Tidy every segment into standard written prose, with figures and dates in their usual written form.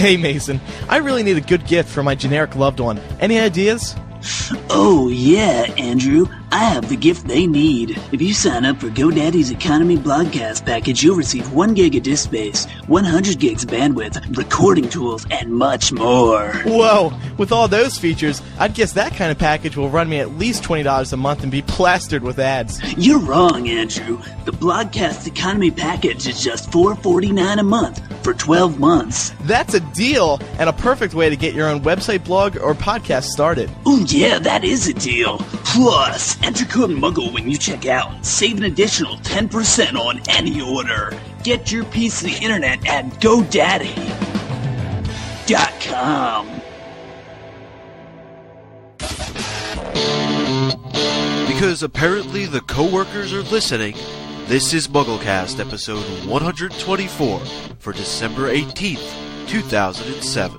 Hey, Mason. I really need a good gift for my generic loved one. Any ideas? Oh, yeah, Andrew. I have the gift they need. If you sign up for GoDaddy's Economy Blogcast package, you'll receive 1 gig of disk space, 100 gigs of bandwidth, recording tools, and much more. Whoa! With all those features, I'd guess that kind of package will run me at least $20 a month and be plastered with ads. You're wrong, Andrew. The Blogcast Economy package is just $4.49 a month for 12 months. That's a deal, and a perfect way to get your own website, blog, or podcast started. Ooh, yeah, that is a deal. Plus, enter code Muggle when you check out and save an additional 10% on any order. Get your piece of the internet at GoDaddy.com. Because apparently the coworkers are listening, this is MuggleCast episode 124 for December 18th, 2007.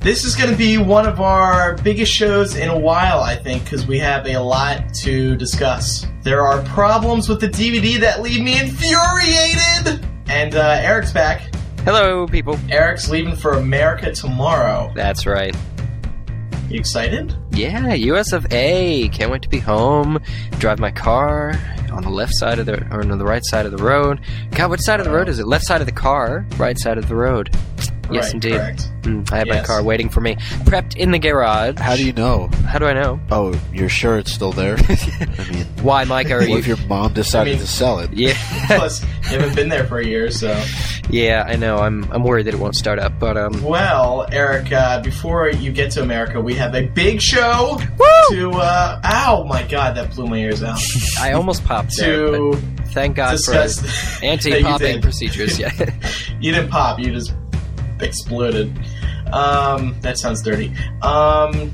This is going to be one of our biggest shows in a while, I think, because we have a lot to discuss. There are problems with the DVD that leave me infuriated! And Eric's back. Hello, people. Eric's leaving for America tomorrow. That's right. You excited? Yeah, US of A. Can't wait to be home, drive my car on the left side of the, or on the right side of the road. God, which side of the road is it? Left side of the car, right side of the road. Yes, right, indeed. Correct. I have my car waiting for me, prepped in the garage. How do you know? How do I know? Oh, you're sure it's still there? I mean, Why, Mike? Are what you? if your mom decided to sell it? Yeah. Plus, you haven't been there for a year, so... Yeah, I know. I'm worried that it won't start up, but Well, Eric, before you get to America, we have a big show to... Ow, my God, that blew my ears out. I almost popped there. To But thank God discuss... for anti-popping procedures. Yeah. You didn't pop, you just exploded. That sounds dirty. I'm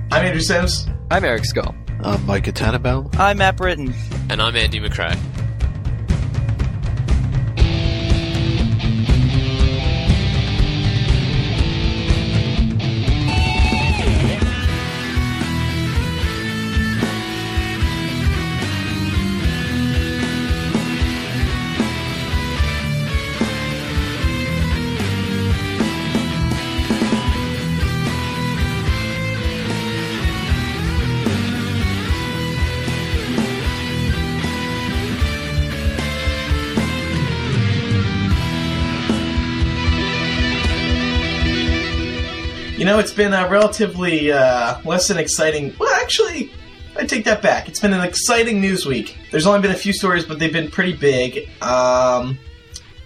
Andrew Sims. I'm Eric Skull. I'm Micah Tannenbaum. I'm Matt Britton. And I'm Andy McCrae. You know, it's been a relatively less than exciting... Well, actually, I take that back. It's been an exciting news week. There's only been a few stories, but they've been pretty big. A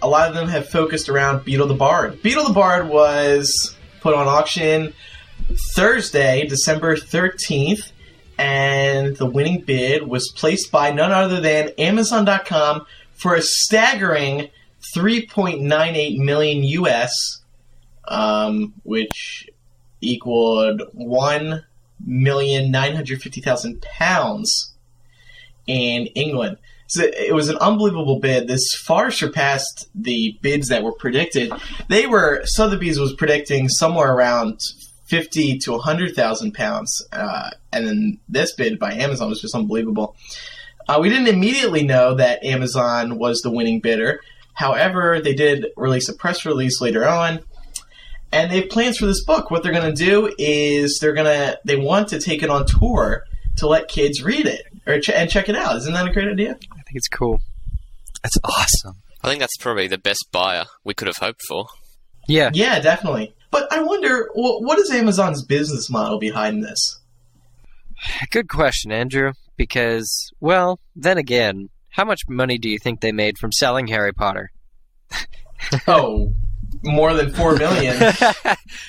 lot of them have focused around Beetle the Bard. Beetle the Bard was put on auction Thursday, December 13th, and the winning bid was placed by none other than Amazon.com for a staggering $3.98 million US, which equaled £1,950,000 in England. So it was an unbelievable bid. This far surpassed the bids that were predicted. Sotheby's was predicting somewhere around 50 to 100,000 pounds, and then this bid by Amazon was just unbelievable. We didn't immediately know that Amazon was the winning bidder. However, they did release a press release later on. And they have plans for this book. What they're going to do is they want to take it on tour to let kids read it and check it out. Isn't that a great idea? I think it's cool. That's awesome. I think that's probably the best buyer we could have hoped for. Yeah. Yeah, definitely. But I wonder, what is Amazon's business model behind this? Good question, Andrew. Because, well, then again, how much money do you think they made from selling Harry Potter? Oh, more than $4 million.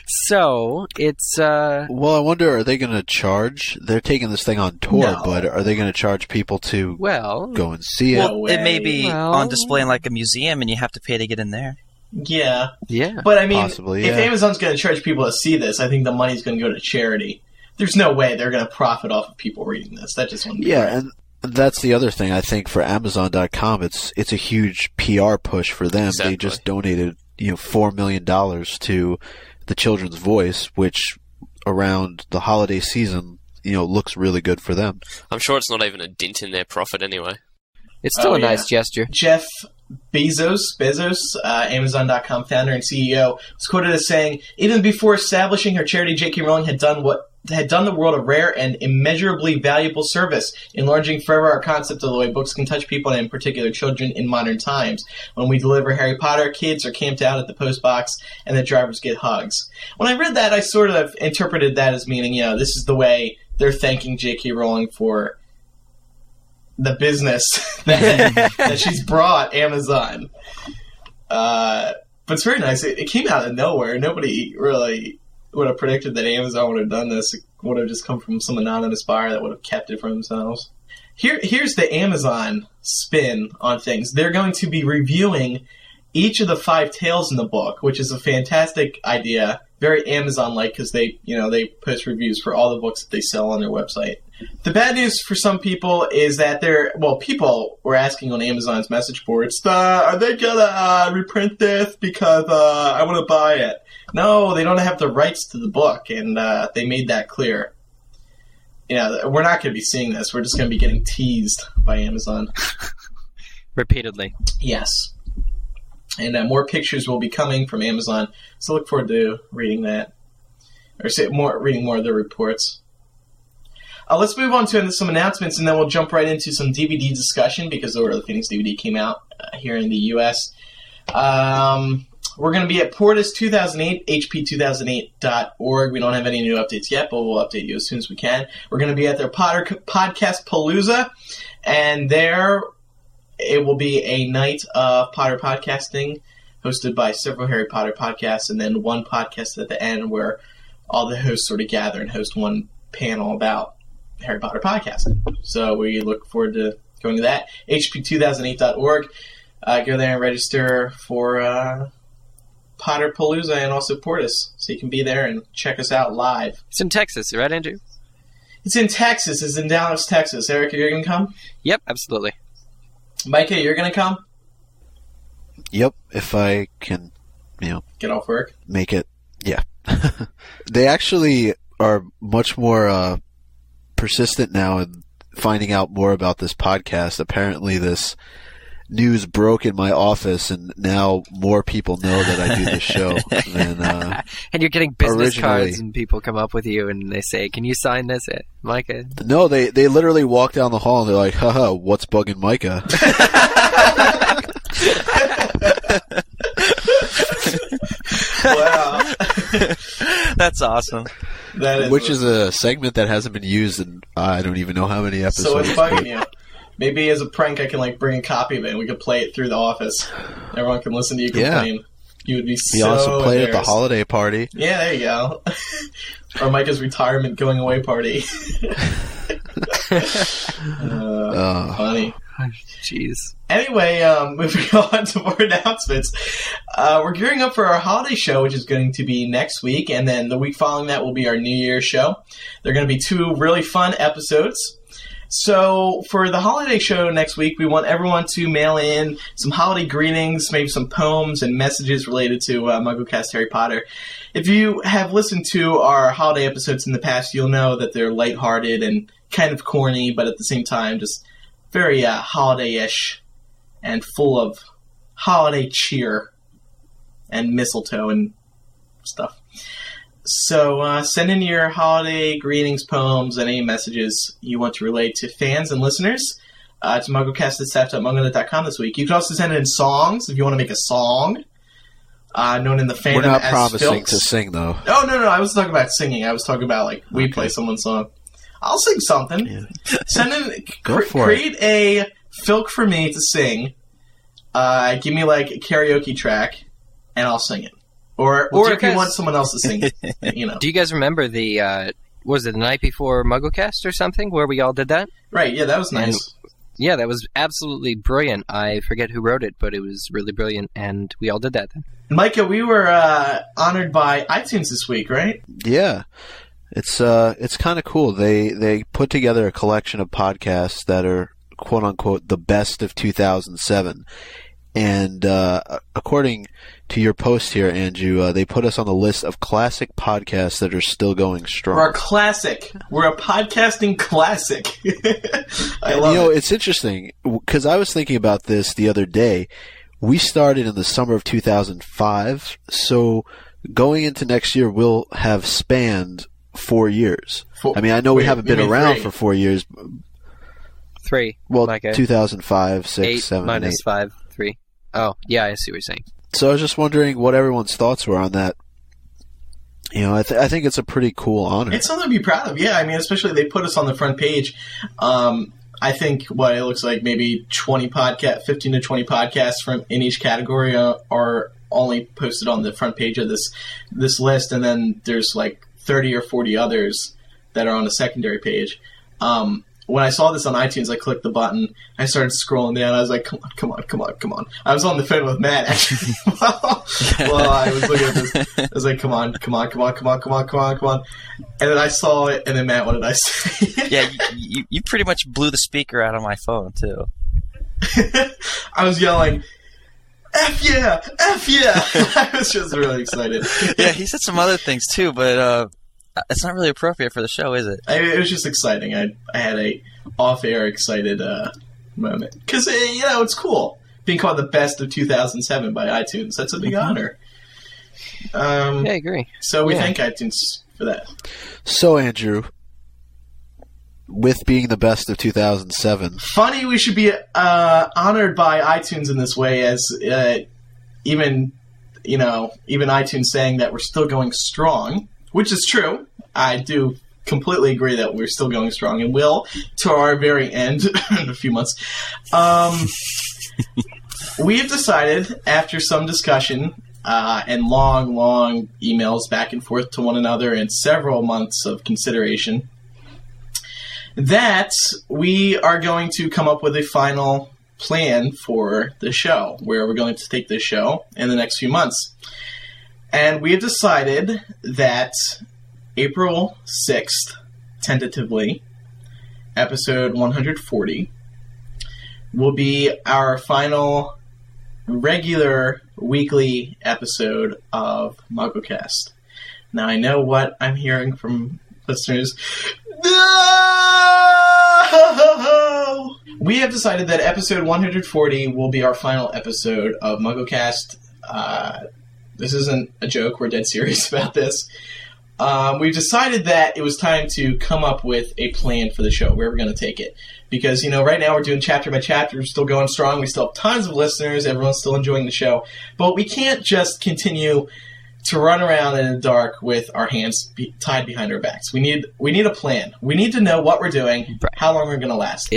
So, it's, Well, I wonder, are they going to charge? They're taking this thing on tour, No. but are they going to charge people to well... go and see it? Well, it may be Well- on display in like a museum and you have to pay to get in there. Yeah. Yeah. But I mean, Possibly, if yeah. Amazon's going to charge people to see this, I think the money's going to go to charity. There's no way they're going to profit off of people reading this. That just wouldn't be right. And that's the other thing. I think for Amazon.com, it's a huge PR push for them. Exactly. They just donated $4 million to the Children's Voice, which around the holiday season, looks really good for them. I'm sure it's not even a dent in their profit anyway. It's still a nice gesture. Jeff Bezos, Amazon.com founder and CEO, was quoted as saying, "Even before establishing her charity, J.K. Rowling had done the world a rare and immeasurably valuable service, enlarging forever our concept of the way books can touch people, and in particular children in modern times. When we deliver Harry Potter, kids are camped out at the post box, and the drivers get hugs." When I read that, I sort of interpreted that as meaning, this is the way they're thanking J.K. Rowling for the business that she's brought Amazon. But it's very nice. It came out of nowhere. Nobody really would have predicted that Amazon would have done this. It would have just come from some anonymous buyer that would have kept it for themselves. Here's the Amazon spin on things. They're going to be reviewing each of the 5 tales in the book, which is a fantastic idea. Very Amazon-like because they post reviews for all the books that they sell on their website. The bad news for some people is that people were asking on Amazon's message boards, are they gonna reprint this because I want to buy it? No, they don't have the rights to the book, and they made that clear. We're not going to be seeing this. We're just going to be getting teased by Amazon. Repeatedly. Yes. And more pictures will be coming from Amazon, so look forward to reading that. Or reading more of the reports. Let's move on to some announcements, and then we'll jump right into some DVD discussion, because the Order of the Phoenix DVD came out here in the U.S. We're going to be at Portis 2008, hp2008.org. We don't have any new updates yet, but we'll update you as soon as we can. We're going to be at their Podcast Palooza, and there it will be a night of Potter podcasting hosted by several Harry Potter podcasts, and then one podcast at the end where all the hosts sort of gather and host one panel about Harry Potter podcasting. So we look forward to going to that. hp2008.org. Go there and register for Potter Palooza and also Portis, so you can be there and check us out live. It's in Texas, right, Andrew? It's in Texas. It's in Dallas, Texas. Eric, you're going to come? Yep, absolutely. Micah, you're going to come? Yep, if I can, get off work. Make it. Yeah. They actually are much more persistent now in finding out more about this podcast. Apparently this news broke in my office, and now more people know that I do this show than and you're getting business originally. cards, and people come up with you and they say, "Can you sign this, Micah?" No, they literally walk down the hall and they're like, haha, what's bugging Micah? Wow. That's awesome. Which is a segment that hasn't been used in I don't even know how many episodes. So it's bugging you. Maybe as a prank I can bring a copy of it and we could play it through the office. Everyone can listen to you complain. Yeah. You would be We so also played at the embarrassed. holiday party. Yeah, there you go. Or Micah's retirement going away party. Funny. Jeez. Anyway, moving on to more announcements. We're gearing up for our holiday show, which is going to be next week, and then the week following that will be our New Year's show. They're going to be 2 really fun episodes. So for the holiday show next week, we want everyone to mail in some holiday greetings, maybe some poems and messages related to MuggleCast Harry Potter. If you have listened to our holiday episodes in the past, you'll know that they're lighthearted and kind of corny, but at the same time just very holiday-ish and full of holiday cheer and mistletoe and stuff. So send in your holiday greetings, poems, and any messages you want to relate to fans and listeners to MuggleCast@staff.mugglenet.com this week. You can also send in songs if you want to make a song known in the fandom We're not as promising filks. to sing, though. Oh, no, I was talking about singing. I was talking about, we play someone's song. I'll sing something. Yeah. Send in, Go for create a filk for me to sing. Give me, a karaoke track, and I'll sing it. Or if you want someone else to sing it, Do you guys remember was it the night before MuggleCast or something, where we all did that? Right, yeah, that was nice. Yeah, that was absolutely brilliant. I forget who wrote it, but it was really brilliant, and we all did that then. Micah, we were honored by iTunes this week, right? Yeah. It's kind of cool. They put together a collection of podcasts that are quote unquote the best of 2007. And according to your post here, Andrew, they put us on the list of classic podcasts that are still going strong. We're a classic. We're a podcasting classic. I love it. It's interesting because I was thinking about this the other day. We started in the summer of 2005, so going into next year, we'll have spanned 4 years. I mean, I know we haven't been around for 4 years. 3. Well, Micah. 2005, 6, 8 7, minus 8. 5, 3. Oh, yeah, I see what you're saying. So I was just wondering what everyone's thoughts were on that. I think it's a pretty cool honor. It's something to be proud of, yeah. I mean, especially they put us on the front page. I think what it looks like maybe 15 to 20 podcasts in each category are only posted on the front page of this list, and then there's like 30 or 40 others that are on the secondary page. When I saw this on iTunes, I clicked the button. I started scrolling down. I was like, come on. I was on the phone with Matt, actually. Well, I was looking at this. I was like, come on. And then I saw it, and then Matt, what did I say? Yeah, you pretty much blew the speaker out of my phone, too. I was yelling, F yeah! I was just really excited. Yeah, he said some other things, too, but it's not really appropriate for the show, is it? It was just exciting. I had a off-air excited moment. Because, it's cool. Being called the best of 2007 by iTunes. That's a big honor. Yeah, I agree. So we thank iTunes for that. So, Andrew, with being the best of 2007... Funny we should be honored by iTunes in this way, as even iTunes saying that we're still going strong, which is true. I do completely agree that we're still going strong and will to our very end in a few months. We have decided, after some discussion and long emails back and forth to one another and several months of consideration, that we are going to come up with a final plan for the show, where we're going to take this show in the next few months. And we have decided that April 6th, tentatively, episode 140, will be our final regular weekly episode of MuggleCast. Now, I know what I'm hearing from listeners. No! We have decided that episode 140 will be our final episode of MuggleCast. This isn't a joke. We're dead serious about this. We've decided that it was time to come up with a plan for the show, where we're going to take it. Because, right now we're doing chapter by chapter. We're still going strong. We still have tons of listeners. Everyone's still enjoying the show. But we can't just continue to run around in the dark with our hands tied behind our backs. We need a plan. We need to know what we're doing, how long we're going to last.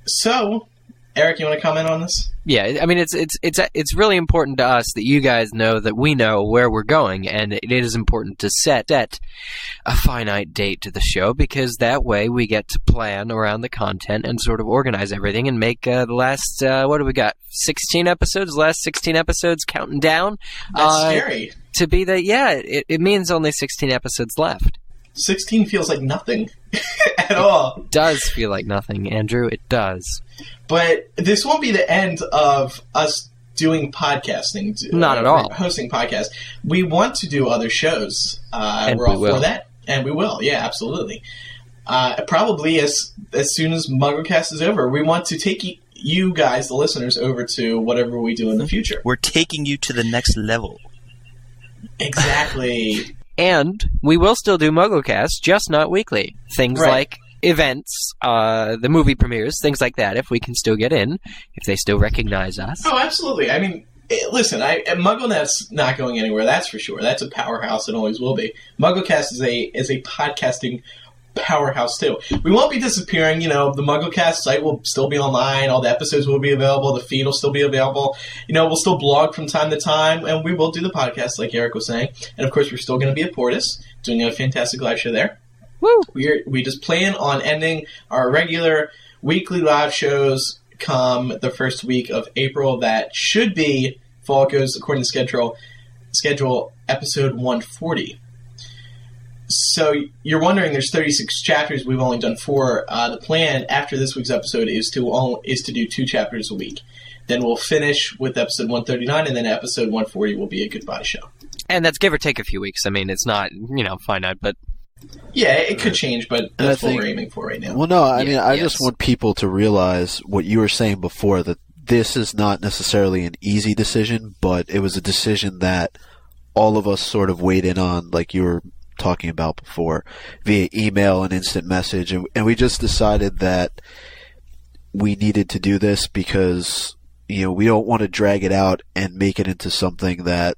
So, Eric, you want to comment on this? Yeah, I mean, it's really important to us that you guys know that we know where we're going, and it is important to set a finite date to the show, because that way we get to plan around the content and sort of organize everything and make the last, what do we got, 16 episodes? Last 16 episodes counting down? That's scary. To be it means only 16 episodes left. 16 feels like nothing at all. It does feel like nothing, Andrew. It does. But this won't be the end of us doing podcasting. Not at all. Hosting podcasts. We want to do other shows. We're all for that. And we will. Yeah, absolutely. Probably as soon as MuggleCast is over. We want to take you guys, the listeners, over to whatever we do in the future. We're taking you to the next level. Exactly. And we will still do MuggleCast, just not weekly. Things like events, the movie premieres, things like that, if we can still get in, if they still recognize us. Oh, absolutely. I mean, listen, MuggleNet's not going anywhere, that's for sure. That's a powerhouse and always will be. MuggleCast is a podcasting powerhouse, too. We won't be disappearing. The MuggleCast site will still be online. All the episodes will be available. The feed will still be available. We'll still blog from time to time, and we will do the podcast, like Eric was saying. And, of course, we're still going to be at Portis, doing a fantastic live show there. Woo! We just plan on ending our regular weekly live shows come the first week of April. That should be, if all goes according to schedule episode 140. So you're wondering, there's 36 chapters. We've only done 4. The plan after this week's episode is to do 2 chapters a week. Then we'll finish with episode 139, and then episode 140 will be a goodbye show. And that's give or take a few weeks. I mean, it's not, finite, but... Yeah, it could change, but that's what we're aiming for right now. Well, no, I mean, I just want people to realize what you were saying before, that this is not necessarily an easy decision, but it was a decision that all of us sort of weighed in on, like you were talking about before, via email and instant message, and we just decided that we needed to do this because, we don't want to drag it out and make it into something that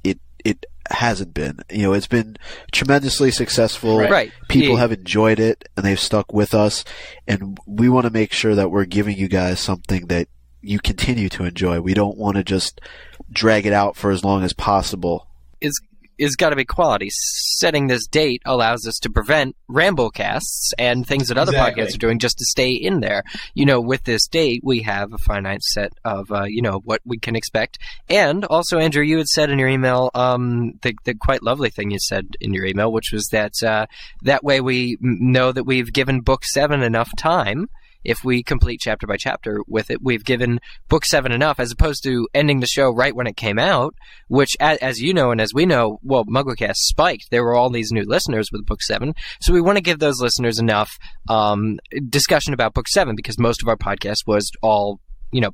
it hasn't been. It's been tremendously successful. Right. People have enjoyed it, and they've stuck with us, and we want to make sure that we're giving you guys something that you continue to enjoy. We don't want to just drag it out for as long as possible. Is got to be quality. Setting this date allows us to prevent ramblecasts and things that other podcasts are doing just to stay in there. With this date, we have a finite set of, what we can expect. And also, Andrew, you had said in your email, the quite lovely thing you said in your email, which was that that way we know that we've given Book 7 enough time. If we complete chapter by chapter with it, we've given Book 7 enough, as opposed to ending the show right when it came out, which, as you know and as we know, well, MuggleCast spiked. There were all these new listeners with Book 7, so we want to give those listeners enough discussion about Book 7, because most of our podcast was all,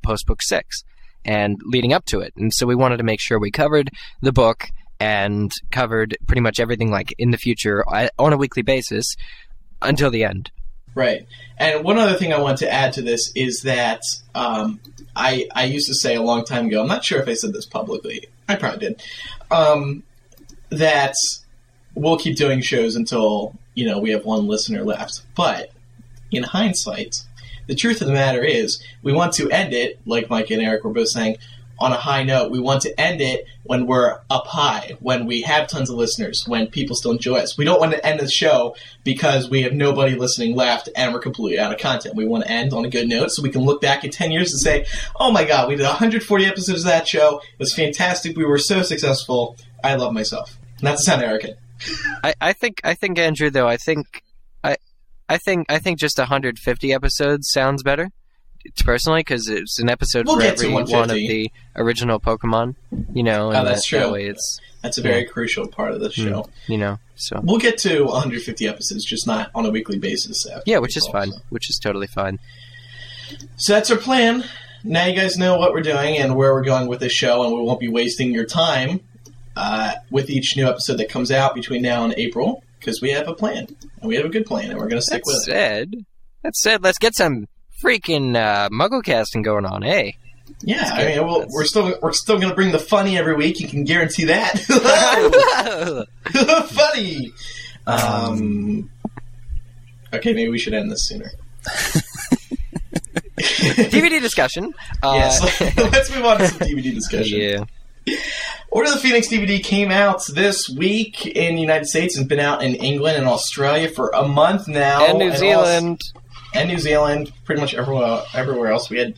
post Book 6 and leading up to it. And so we wanted to make sure we covered the book and covered pretty much everything like in the future on a weekly basis until the end. Right. And one other thing I want to add to this is that I used to say a long time ago, I'm not sure if I said this publicly, I probably did, that we'll keep doing shows until, we have one listener left. But in hindsight, the truth of the matter is we want to end it, like Mike and Eric were both saying, on a high note. We want to end it when we're up high, when we have tons of listeners, when people still enjoy us. We don't want to end the show because we have nobody listening left and we're completely out of content. We want to end on a good note so we can look back in 10 years and say, oh my god, we did 140 episodes of that show. It was fantastic. We were so successful. I love myself. Not to sound arrogant. I think Andrew, though, I think just 150 episodes sounds better. Personally, because it's an episode for every one of the original Pokemon, and that's true. That way that's a very crucial part of the show. So we'll get to 150 episodes, just not on a weekly basis. Which is fine. Which is totally fine. So that's our plan. Now you guys know what we're doing and where we're going with this show, and we won't be wasting your time with each new episode that comes out between now and April, because we have a plan, and we have a good plan, and we're going to stick with it. That said, let's get some freaking MuggleCasting going on, eh? Yeah, we're still going to bring the funny every week. You can guarantee that. Funny. Okay, maybe we should end this sooner. DVD discussion. Yes, let's move on to some DVD discussion. Yeah. Order of the Phoenix DVD came out this week in the United States and been out in England and Australia for a month now. And New Zealand. And New Zealand, pretty much everywhere else. The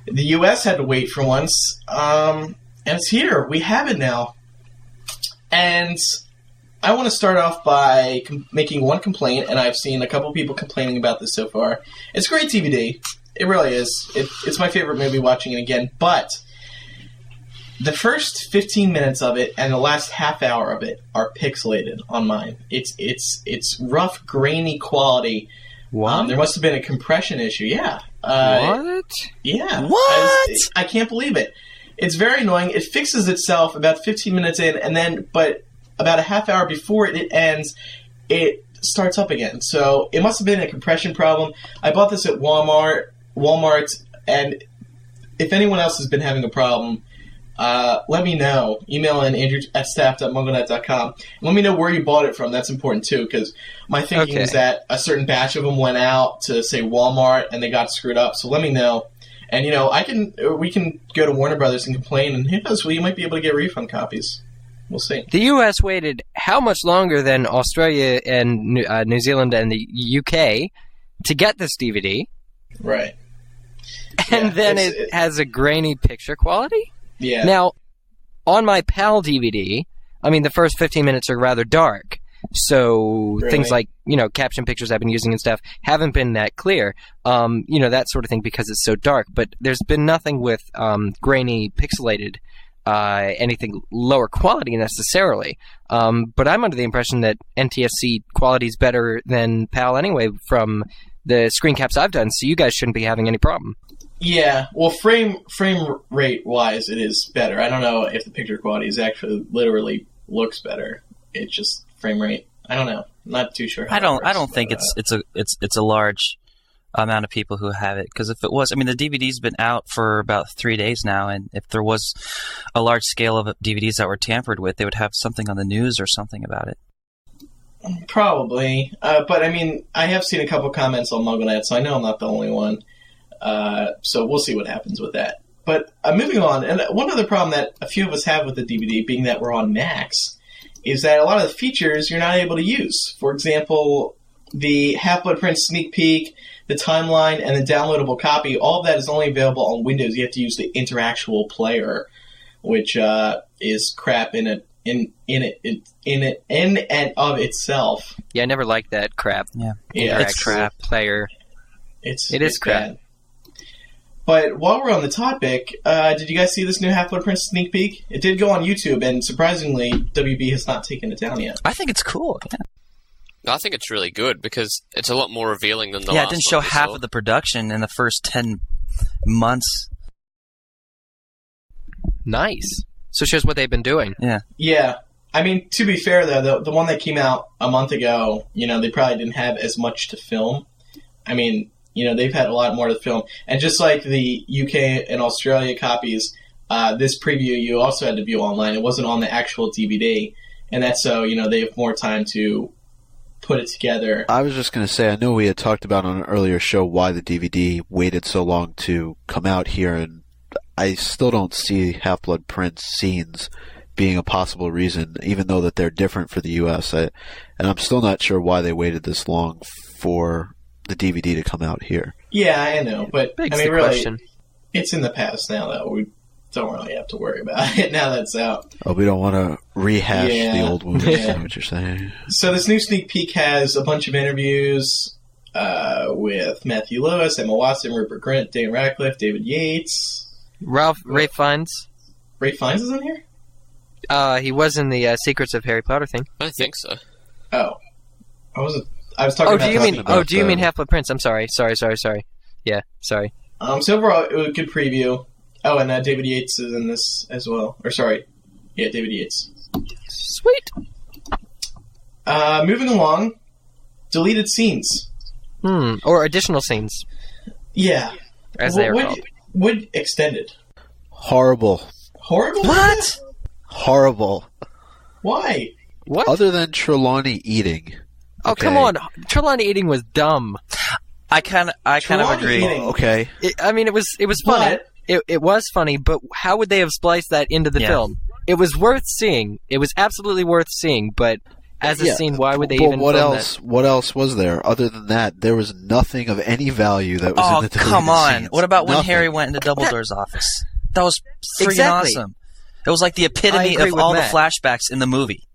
U.S. had to wait for once, and it's here. We have it now. And I want to start off by making one complaint, and I've seen a couple people complaining about this so far. It's a great DVD. It really is. It's my favorite movie watching it again, but the first 15 minutes of it and the last half hour of it are pixelated on mine. It's rough, grainy quality. What? There must have been a compression issue. Yeah. What? Yeah. What? I can't believe it. It's very annoying. It fixes itself about 15 minutes in, but about a half hour before it ends, it starts up again. So it must have been a compression problem. I bought this at Walmart, and if anyone else has been having a problem, let me know. Email in andrew@staff.mugglenet.com. Let me know where you bought it from. That's important too, because my thinking is that a certain batch of them went out to, say, Walmart, and they got screwed up. So let me know. And, we can go to Warner Brothers and complain, and who knows, you might be able to get refund copies. we'll see. The U.S. waited how much longer than Australia and New Zealand and the U.K. to get this DVD? Right. And Yeah, then it has a grainy picture quality? Yeah. Now, on my PAL DVD, I mean, the first 15 minutes are rather dark. So Really? things like, caption pictures I've been using and stuff haven't been that clear. That sort of thing because it's so dark. But there's been nothing with grainy, pixelated, anything lower quality necessarily. But I'm under the impression that NTSC quality is better than PAL anyway from the screen caps I've done, so you guys shouldn't be having any problem. Yeah, well, frame rate wise, it is better. I don't know if the picture quality is actually literally looks better. It's just frame rate. I don't know. I'm not too sure. I don't think it's a large amount of people who have it, because if it was, I mean, the DVD's been out for about 3 days now, and if there was a large scale of DVDs that were tampered with, they would have something on the news or something about it. Probably, but I mean, I have seen a couple comments on MuggleNet, so I know I'm not the only one. So we'll see what happens with that. But moving on, and one other problem that a few of us have with the DVD, being that we're on Macs, is that a lot of the features you're not able to use. For example, the Half-Blood Prince sneak peek, the timeline, and the downloadable copy, all of that is only available on Windows. You have to use the interactual player, which is crap in and of itself. Yeah, I never liked that crap. Yeah, It's crap player. It's crap. bad. But while we're on the topic, did you guys see this new Half-Blood Prince sneak peek? It did go on YouTube, and surprisingly, WB has not taken it down yet. I think it's cool. Yeah. I think it's really good because it's a lot more revealing than the last Yeah, it didn't show one we half saw. of the production in the first 10 months. Nice. So it shows what they've been doing. Yeah. Yeah. I mean, to be fair, though, the one that came out a month ago, they probably didn't have as much to film. I mean, they've had a lot more to film. And just like the UK and Australia copies, this preview you also had to view online. It wasn't on the actual DVD. And that's so, they have more time to put it together. I was just going to say, I know we had talked about on an earlier show why the DVD waited so long to come out here, and I still don't see Half-Blood Prince scenes being a possible reason, even though that they're different for the U.S. And I'm still not sure why they waited this long for the DVD to come out here. Yeah, I know, but Begs I mean, the really, question. it's in the past now, though. We don't really have to worry about it now that's out. Oh, we don't want to rehash Yeah. the old wounds, Yeah. is that what you're saying? So this new sneak peek has a bunch of interviews with Matthew Lewis, Emma Watson, Rupert Grint, Dan Radcliffe, David Yates. Rafe Fiennes. Ray Fiennes is in here? He was in the Secrets of Harry Potter thing. I think so. Oh. I was talking about... Do you mean Half-Blood Prince? I'm sorry. Sorry. Yeah, sorry. So overall, it was a good preview. Oh, and David Yates is in this as well. Or sorry. Yeah, David Yates. Sweet. Moving along. Deleted scenes. Or additional scenes, Yeah. as they are called. Would extended. Horrible. Horrible? What? Horrible. Why? What? Other than Trelawney eating. Oh, come on. Trelawney eating was dumb. I kind of Trelawney agree. eating. Okay. It was funny. It was funny, but how would they have spliced that into the film? It was worth seeing. It was absolutely worth seeing, but as a scene, why would they even what film else? What else was there other than that? There was nothing of any value that was in the deleted come on. scenes. What about when Nothing. Harry went into Dumbledore's office? That was freaking Exactly. awesome. It was like the I epitome agree of with all Matt. the flashbacks in the movie.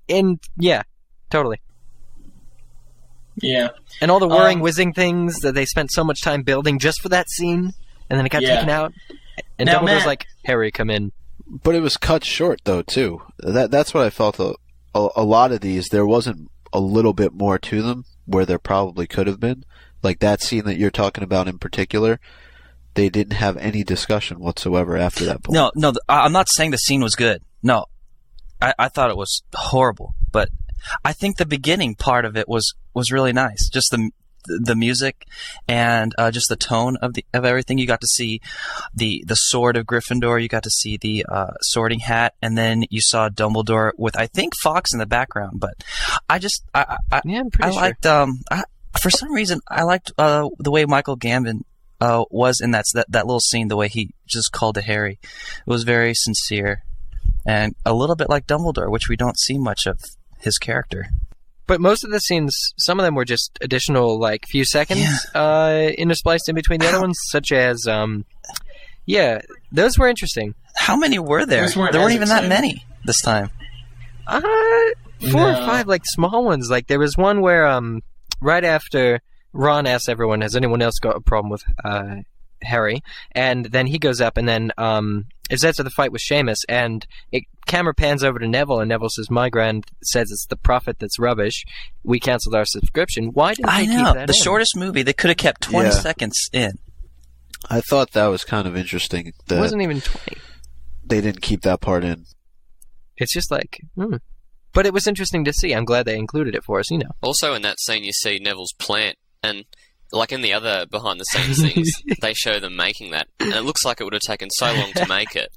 Yeah, totally. Yeah. And all the whirring, whizzing things that they spent so much time building just for that scene, and then it got taken out. And Now, Dumbledore's Matt- like, Harry, come in. But it was cut short, though, too. That's what I felt. A lot of these, there wasn't a little bit more to them where there probably could have been. Like that scene that you're talking about in particular, they didn't have any discussion whatsoever after that point. No, I'm not saying the scene was good. No, I thought it was horrible. But I think the beginning part of it was really nice. Just the music and just the tone of everything. You got to see the sword of Gryffindor. You got to see the sorting hat, and then you saw Dumbledore with, I think, Fox in the background. But I'm pretty sure. Liked for some reason I liked the way Michael Gambon was in that little scene. The way he just called to Harry, it was very sincere. and a little bit like Dumbledore, which we don't see much of his character. But most of the scenes, some of them were just additional, like, few seconds interspliced in between the other ones, such as, those were interesting. How many were there? There weren't even that many this time. 4 or 5, like, small ones. Like, there was one where, right after Ron asks everyone, has anyone else got a problem with Harry? And then he goes up, and then it's after the fight with Seamus, and camera pans over to Neville, and Neville says, my grand says it's the prophet that's rubbish. We canceled our subscription. Why didn't they keep that in? The shortest movie, they could have kept 20 seconds in. I thought that was kind of interesting. That it wasn't even 20. They didn't keep that part in. It's just like, But it was interesting to see. I'm glad they included it for us, Also in that scene, you see Neville's plant, and like in the other behind-the-scenes things, they show them making that, and it looks like it would have taken so long to make it,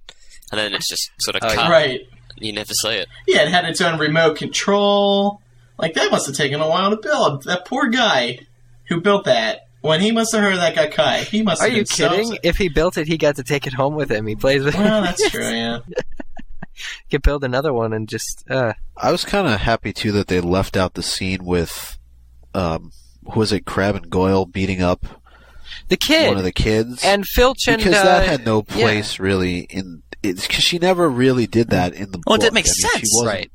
and then it's just sort of cut. Right. You never see it. Yeah, it had its own remote control. Like, that must have taken a while to build. That poor guy who built that, when he must have heard that got cut, he must have been so... Are you kidding? If he built it, he got to take it home with him. He plays with it. Well, that's true, yeah. Could build another one and just... I was kind of happy, too, that they left out the scene with... who was it, Crabbe and Goyle beating up the kid, one of the kids, and Filch, and because that had no place really in it. Because she never really did that in the book. Well, it didn't make sense, she wasn't right?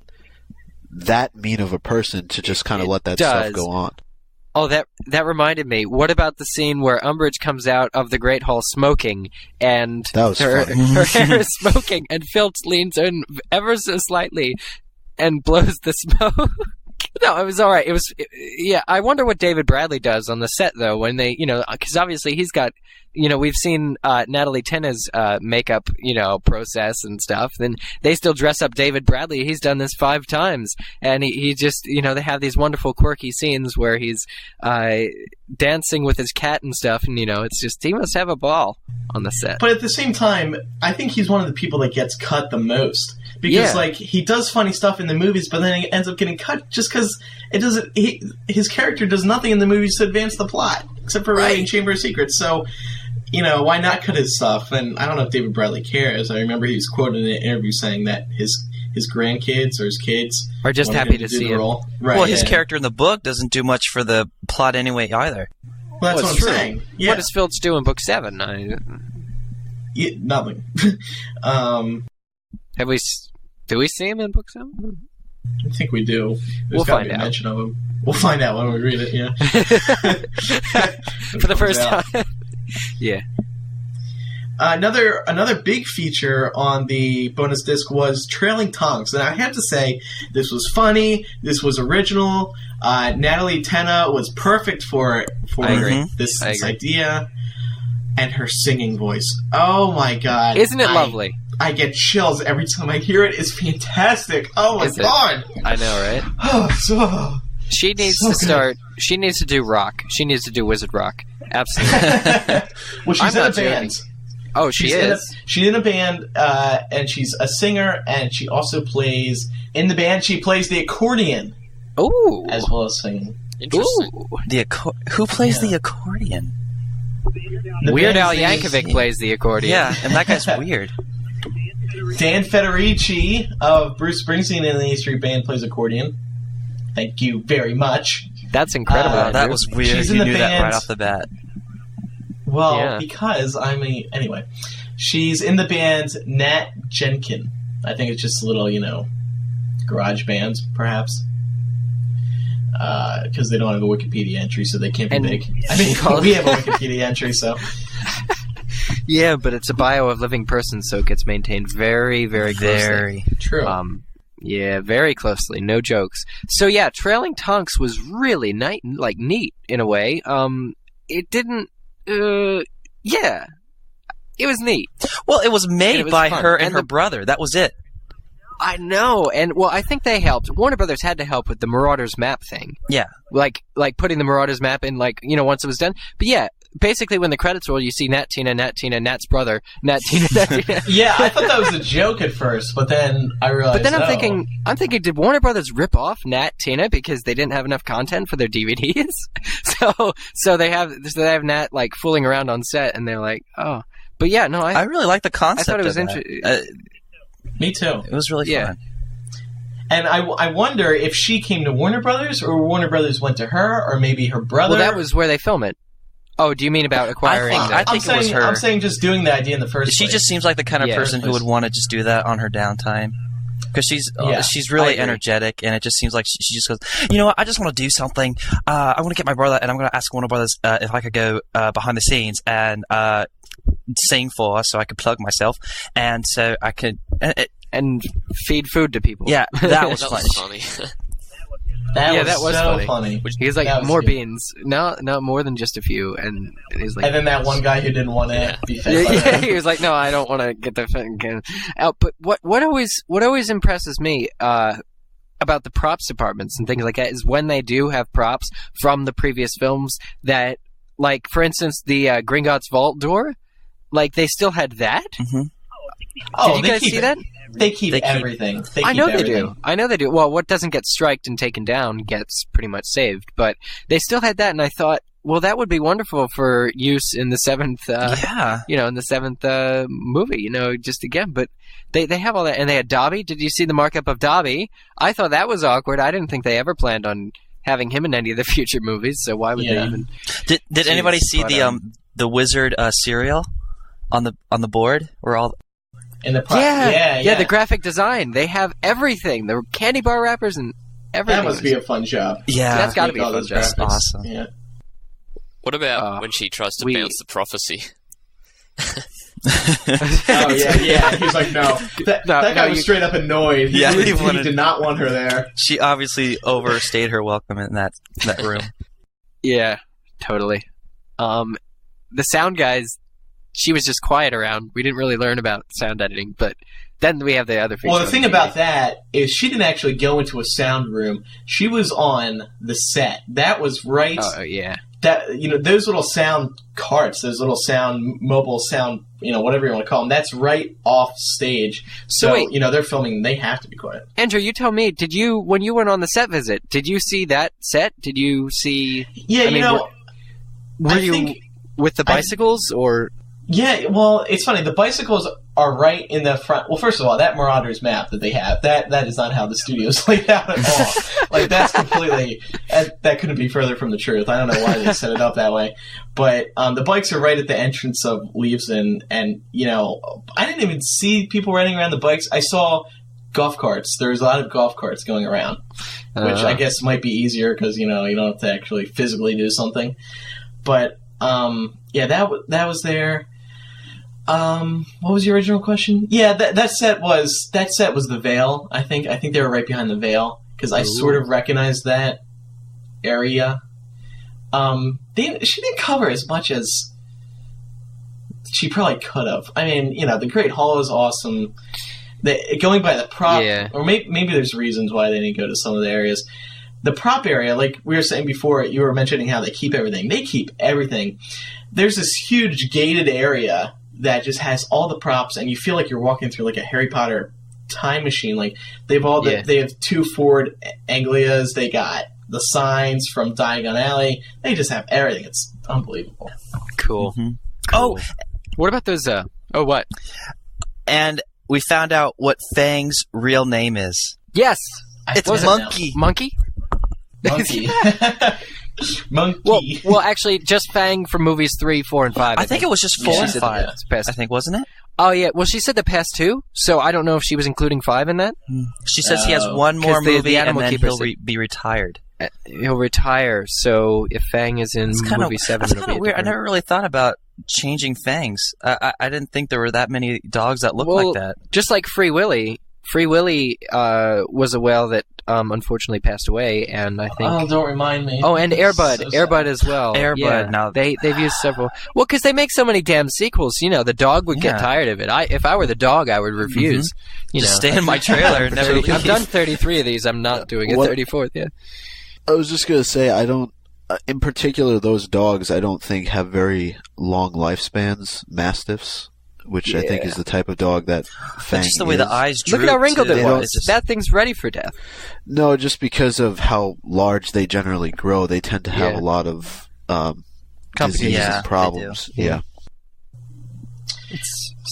That mean of a person to just kind of let that stuff go on. Oh, that reminded me. What about the scene where Umbridge comes out of the Great Hall smoking, and her hair is smoking, and Filch leans in ever so slightly and blows the smoke? No, it was all right. I wonder what David Bradley does on the set, though, when they, because obviously he's got, we've seen Natalie Tenna's makeup, process and stuff. Then they still dress up David Bradley. He's done this 5 times. And he just, they have these wonderful, quirky scenes where he's dancing with his cat and stuff. And, it's just, he must have a ball on the set. But at the same time, I think he's one of the people that gets cut the most. Because, he does funny stuff in the movies, but then he ends up getting cut just because it doesn't... his character does nothing in the movies to advance the plot, except for writing Chamber of Secrets. So, why not cut his stuff? And I don't know if David Bradley cares. I remember he was quoted in an interview saying that his grandkids or his kids... are just happy to see him. Role. Right, well, his character in the book doesn't do much for the plot anyway, either. Well, that's what I'm saying. Yeah. What does Filch do in Book 7? Nothing. Do we see him in Book 7? I think we do. We'll find out. Mention of him. We'll find out when we read it, yeah. For the first time. Yeah. Another big feature on the bonus disc was Trailing Tonks. And I have to say, this was funny, this was original. Natalie Tenna was perfect for this idea. And her singing voice. Oh my god. Isn't it lovely? I get chills every time I hear it. It's fantastic. Oh my god. I know, right? She needs to start. She needs to do rock. She needs to do wizard rock. Absolutely. Well, she's in a band. Oh, she's is? She's in a band, and she's a singer, and she also plays... In the band, she plays the accordion. Ooh. As well as singing. Interesting. Ooh. Who plays the accordion? Weird Al Yankovic plays the accordion. Yeah, and that guy's weird. Dan Federici of Bruce Springsteen and the E Street Band plays accordion. Thank you very much. That's incredible. That was weird. She's you in knew band, that right off the bat. Well, because, anyway. She's in the band Nat Jenkin. I think it's just a little, garage band, perhaps. Because they don't have a Wikipedia entry, so they can't be big. I mean, we have a Wikipedia entry, so... Yeah, but it's a bio of living person, so it gets maintained very, very closely. Very true. Yeah, very closely. No jokes. So yeah, Trailing Tonks was really neat in a way. It didn't. Yeah, it was neat. Well, it was made by fun. her and her brother. That was it. I know, and I think they helped. Warner Brothers had to help with the Marauders map thing. Yeah, like putting the Marauders map in, once it was done. But yeah. Basically, when the credits roll, you see Nat Tina, Nat's brother, Nat Tina. Yeah, I thought that was a joke at first, but then I realized. But then I'm thinking, did Warner Brothers rip off Nat Tina because they didn't have enough content for their DVDs? so they have Nat fooling around on set, and they're like, oh, but yeah, no, I really like the concept. I thought it was interesting. Me too. It was really fun. And I wonder if she came to Warner Brothers, or Warner Brothers went to her, or maybe her brother. Well, that was where they film it. Oh, do you mean about acquiring? I think it was her. I'm saying just doing the idea in the first She place. just seems like the kind of person who would want to just do that on her downtime. Because she's really energetic, and it just seems like she just goes, you know what, I just want to do something. I want to get my brother, and I'm going to ask Warner Brothers if I could go behind the scenes and sing for us so I could plug myself, and so I could... And feed food to people. Yeah, that was funny. That was so funny. He's like, more beans. No, more than just a few. And he's like... And then that one guy who didn't want to be fed by them. He was like, no, I don't want to get the thing out. But what always impresses me about the props departments and things like that is when they do have props from the previous films that, like, for instance, the Gringotts Vault door, like, they still had that? Mm-hmm. Did you guys see that? They keep everything. I know they do. Well, what doesn't get striked and taken down gets pretty much saved. But they still had that, and I thought, well, that would be wonderful for use in the seventh. In the seventh movie. Just again. But they have all that, and they had Dobby. Did you see the markup of Dobby? I thought that was awkward. I didn't think they ever planned on having him in any of the future movies. So why would they even? Did anybody see the wizard cereal on the board? Where all in the the graphic design. They have everything. The candy bar wrappers and everything. That must be a fun job. Yeah, that's got to be a fun job. That's awesome. Yeah. What about when she tries to bounce the prophecy? Yeah. He's like, no. That guy was straight up annoyed. He did not want her there. She obviously overstayed her welcome in that room. Yeah, totally. The sound guys, she was just quiet around. We didn't really learn about sound editing, but then we have the other feature. Well, the thing about that is she didn't actually go into a sound room. She was on the set. That was right. Oh, yeah. That, those little sound carts, those little mobile sound, whatever you want to call them, that's right off stage. So, wait. They're filming, they have to be quiet. Andrew, you tell me, when you went on the set visit, did you see that set? Did you see... Yeah, were you with the bicycles, or... Yeah, well, it's funny. The bicycles are right in the front. Well, first of all, that Marauders map that they have, that is not how the studio's laid out at all. Like, that's completely... That couldn't be further from the truth. I don't know why they set it up that way. But the bikes are right at the entrance of Leavesden, and, I didn't even see people riding around the bikes. I saw golf carts. There's a lot of golf carts going around, which I guess might be easier because, you don't have to actually physically do something. But, that was there. What was your original question? Yeah, that set was the Veil. I think they were right behind the Veil because I sort of recognized that area. She didn't cover as much as she probably could have. I mean, the Great Hall is awesome. Going by the prop, or maybe there's reasons why they didn't go to some of the areas. The prop area, like we were saying before, you were mentioning how they keep everything. They keep everything. There's this huge gated area that just has all the props, and you feel like you're walking through like a Harry Potter time machine. Like they have 2 Ford Anglias. They got the signs from Diagon Alley. They just have everything. It's unbelievable. Cool. Mm-hmm. Cool. Oh, what about those? What? And we found out what Fang's real name is. Yes, it's Monkey. Monkey. Monkey. Monkey. Well, actually, just Fang from movies 3, 4, and 5. I think it was just 4 and 5. I think, wasn't it? Oh, yeah. Well, she said the past 2, so I don't know if she was including 5 in that. She says he has one more movie, and then he'll be retired. He'll retire, so if Fang is in movie 7, that's kind of weird. I never really thought about changing Fangs. I didn't think there were that many dogs that looked like that. Just like Free Willy. Free Willy was a whale that unfortunately passed away, and I think... Oh, don't remind me. Oh, and Airbud. So Airbud as well. Airbud, yeah. now... They've used several... Well, because they make so many damn sequels, the dog would get tired of it. If I were the dog, I would refuse. Just stay in my trailer and never leave. I've done 33 of these. I'm not doing a 34th yet. I was just going to say, I don't... in particular, those dogs, I don't think have very long lifespans. Mastiffs. Which I think is the type of dog that Fang just the way the eyes droop. Look at how wrinkled it was. That thing's ready for death. No, just because of how large they generally grow, they tend to have a lot of diseases and problems. Yeah.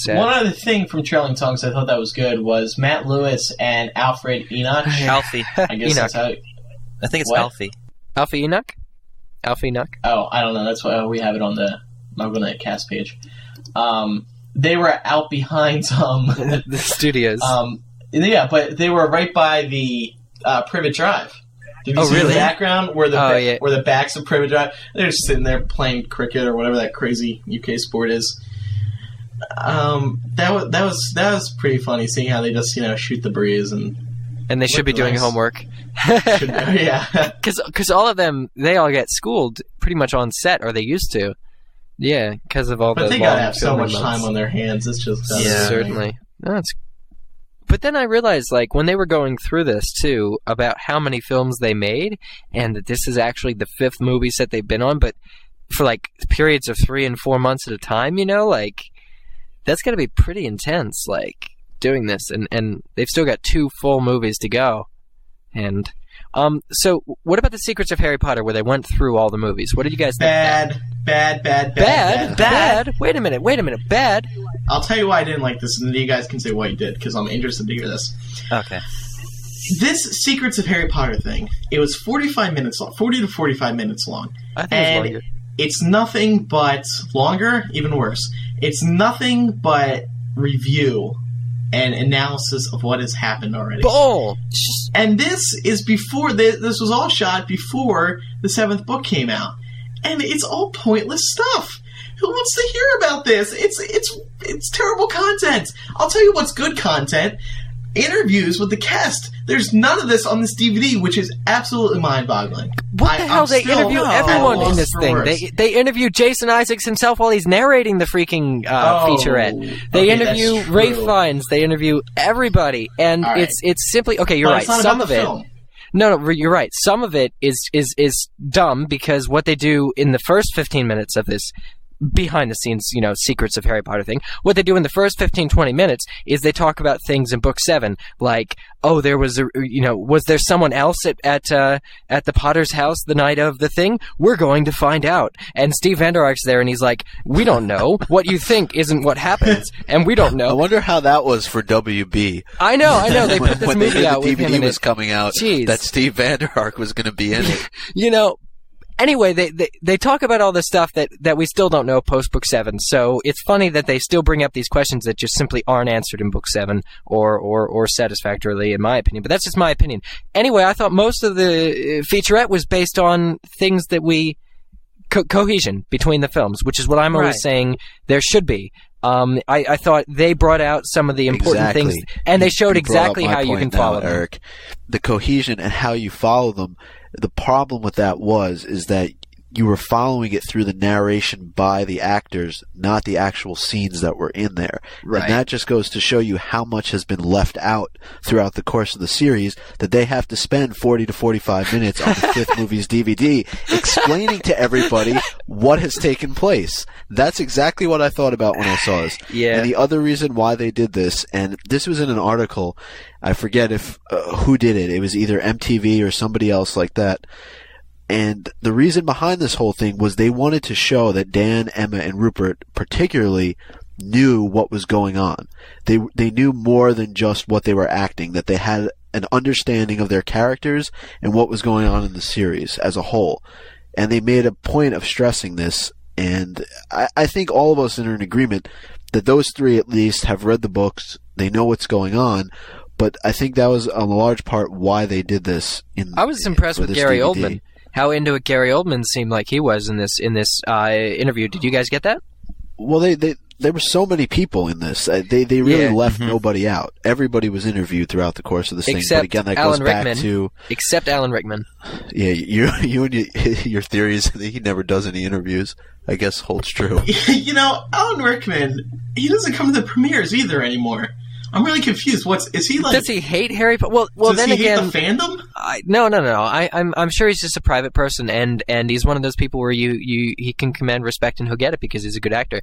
Sad. One other thing from Trailing Tongues I thought that was good was Matt Lewis and Alfred Enoch. Alfie. I guess that's how. I think it's What? Alfie. Alfie Enoch? Alfie Enoch? Oh, I don't know. That's why we have it on the MuggleCast page. They were out behind The studios. yeah, but they were right by the Privet Drive. Did you see really? the background where yeah. where the backs of Privet Drive? They're just sitting there playing cricket or whatever that crazy UK sport is. That was pretty funny seeing how they just shoot the breeze and they should be doing nice. homework. Yeah. Because all of them, they all get schooled pretty much on set, or they used to. Yeah, because of all the But they long gotta have so filming much months. time on their hands. It's just Yeah. Certainly. But then I realized, like, when they were going through this, too, about how many films they made, and that this is actually the 5th movie set they've been on, but for, like, periods of 3 and 4 months at a time, like, that's gotta be pretty intense, like, doing this. And they've still got 2 full movies to go. And, so, what about The Secrets of Harry Potter, where they went through all the movies? What did you guys think? Bad? Wait a minute. Bad? I'll tell you why I didn't like this, and then you guys can say why you did, because I'm interested to hear this. Okay. This Secrets of Harry Potter thing, it was 45 minutes long, 40 to 45 minutes long. I think and it's longer. it's nothing but longer, even worse. It's nothing but review and analysis of what has happened already. Bull! And this is before this was all shot before the 7th book came out, and it's all pointless stuff. Who wants to hear about this? It's terrible content. I'll tell you what's good content. Interviews with the cast. There's none of this on this DVD, which is absolutely mind-boggling. What the hell? They interview everyone in this thing. They interview Jason Isaacs himself while he's narrating the freaking featurette. They interview Ralph Fiennes. They interview everybody, and right. it's simply okay. You're But right. it's not Some about of the it. film. No, you're right. Some of it is dumb because what they do in the first 15 minutes of this behind the scenes, Secrets of Harry Potter thing. What they do in the first 15, 20 minutes is they talk about things in book 7, like, oh, there was was there someone else at the Potter's house the night of the thing? We're going to find out. And Steve Vander Ark's there, and he's like, we don't know. What you think isn't what happens, and we don't know. I wonder how that was for WB. I know. They put this when movie out the with him DVD in was it. coming out, Jeez. that Steve Vander Ark was going to be in it. Anyway, they talk about all the stuff that we still don't know post book 7. So it's funny that they still bring up these questions that just simply aren't answered in book 7 or satisfactorily, in my opinion. But that's just my opinion. Anyway, I thought most of the featurette was based on things that cohesion between the films, which is what I'm always saying there should be. I thought they brought out some of the important things, and they showed exactly how you can follow them. Eric. The cohesion and how you follow them. The problem with that is that you were following it through the narration by the actors, not the actual scenes that were in there. Right. And that just goes to show you how much has been left out throughout the course of the series, that they have to spend 40 to 45 minutes on the 5th movie's DVD explaining to everybody what has taken place. That's exactly what I thought about when I saw this. Yeah. And the other reason why they did this, and this was in an article, I forget who did it. It was either MTV or somebody else like that. And the reason behind this whole thing was they wanted to show that Dan, Emma, and Rupert particularly knew what was going on. They knew more than just what they were acting, that they had an understanding of their characters and what was going on in the series as a whole. And they made a point of stressing this, and I think all of us are in agreement that those 3 at least have read the books, they know what's going on, but I think that was a large part why they did this. I was impressed with Gary DVD. Oldman. How into it Gary Oldman seemed like he was in this interview. Did you guys get that? Well, there were so many people in this. They really left nobody out. Everybody was interviewed throughout the course of this thing. But again, that Alan goes back Rickman. to Except Alan Rickman. you and your theories that he never does any interviews, I guess holds true. Alan Rickman, he doesn't come to the premieres either anymore. I'm really confused. Is he like? Does he hate Harry Potter? Well, does then he again, hate the fandom? No. I'm sure he's just a private person, and he's one of those people where he can command respect and he'll get it because he's a good actor.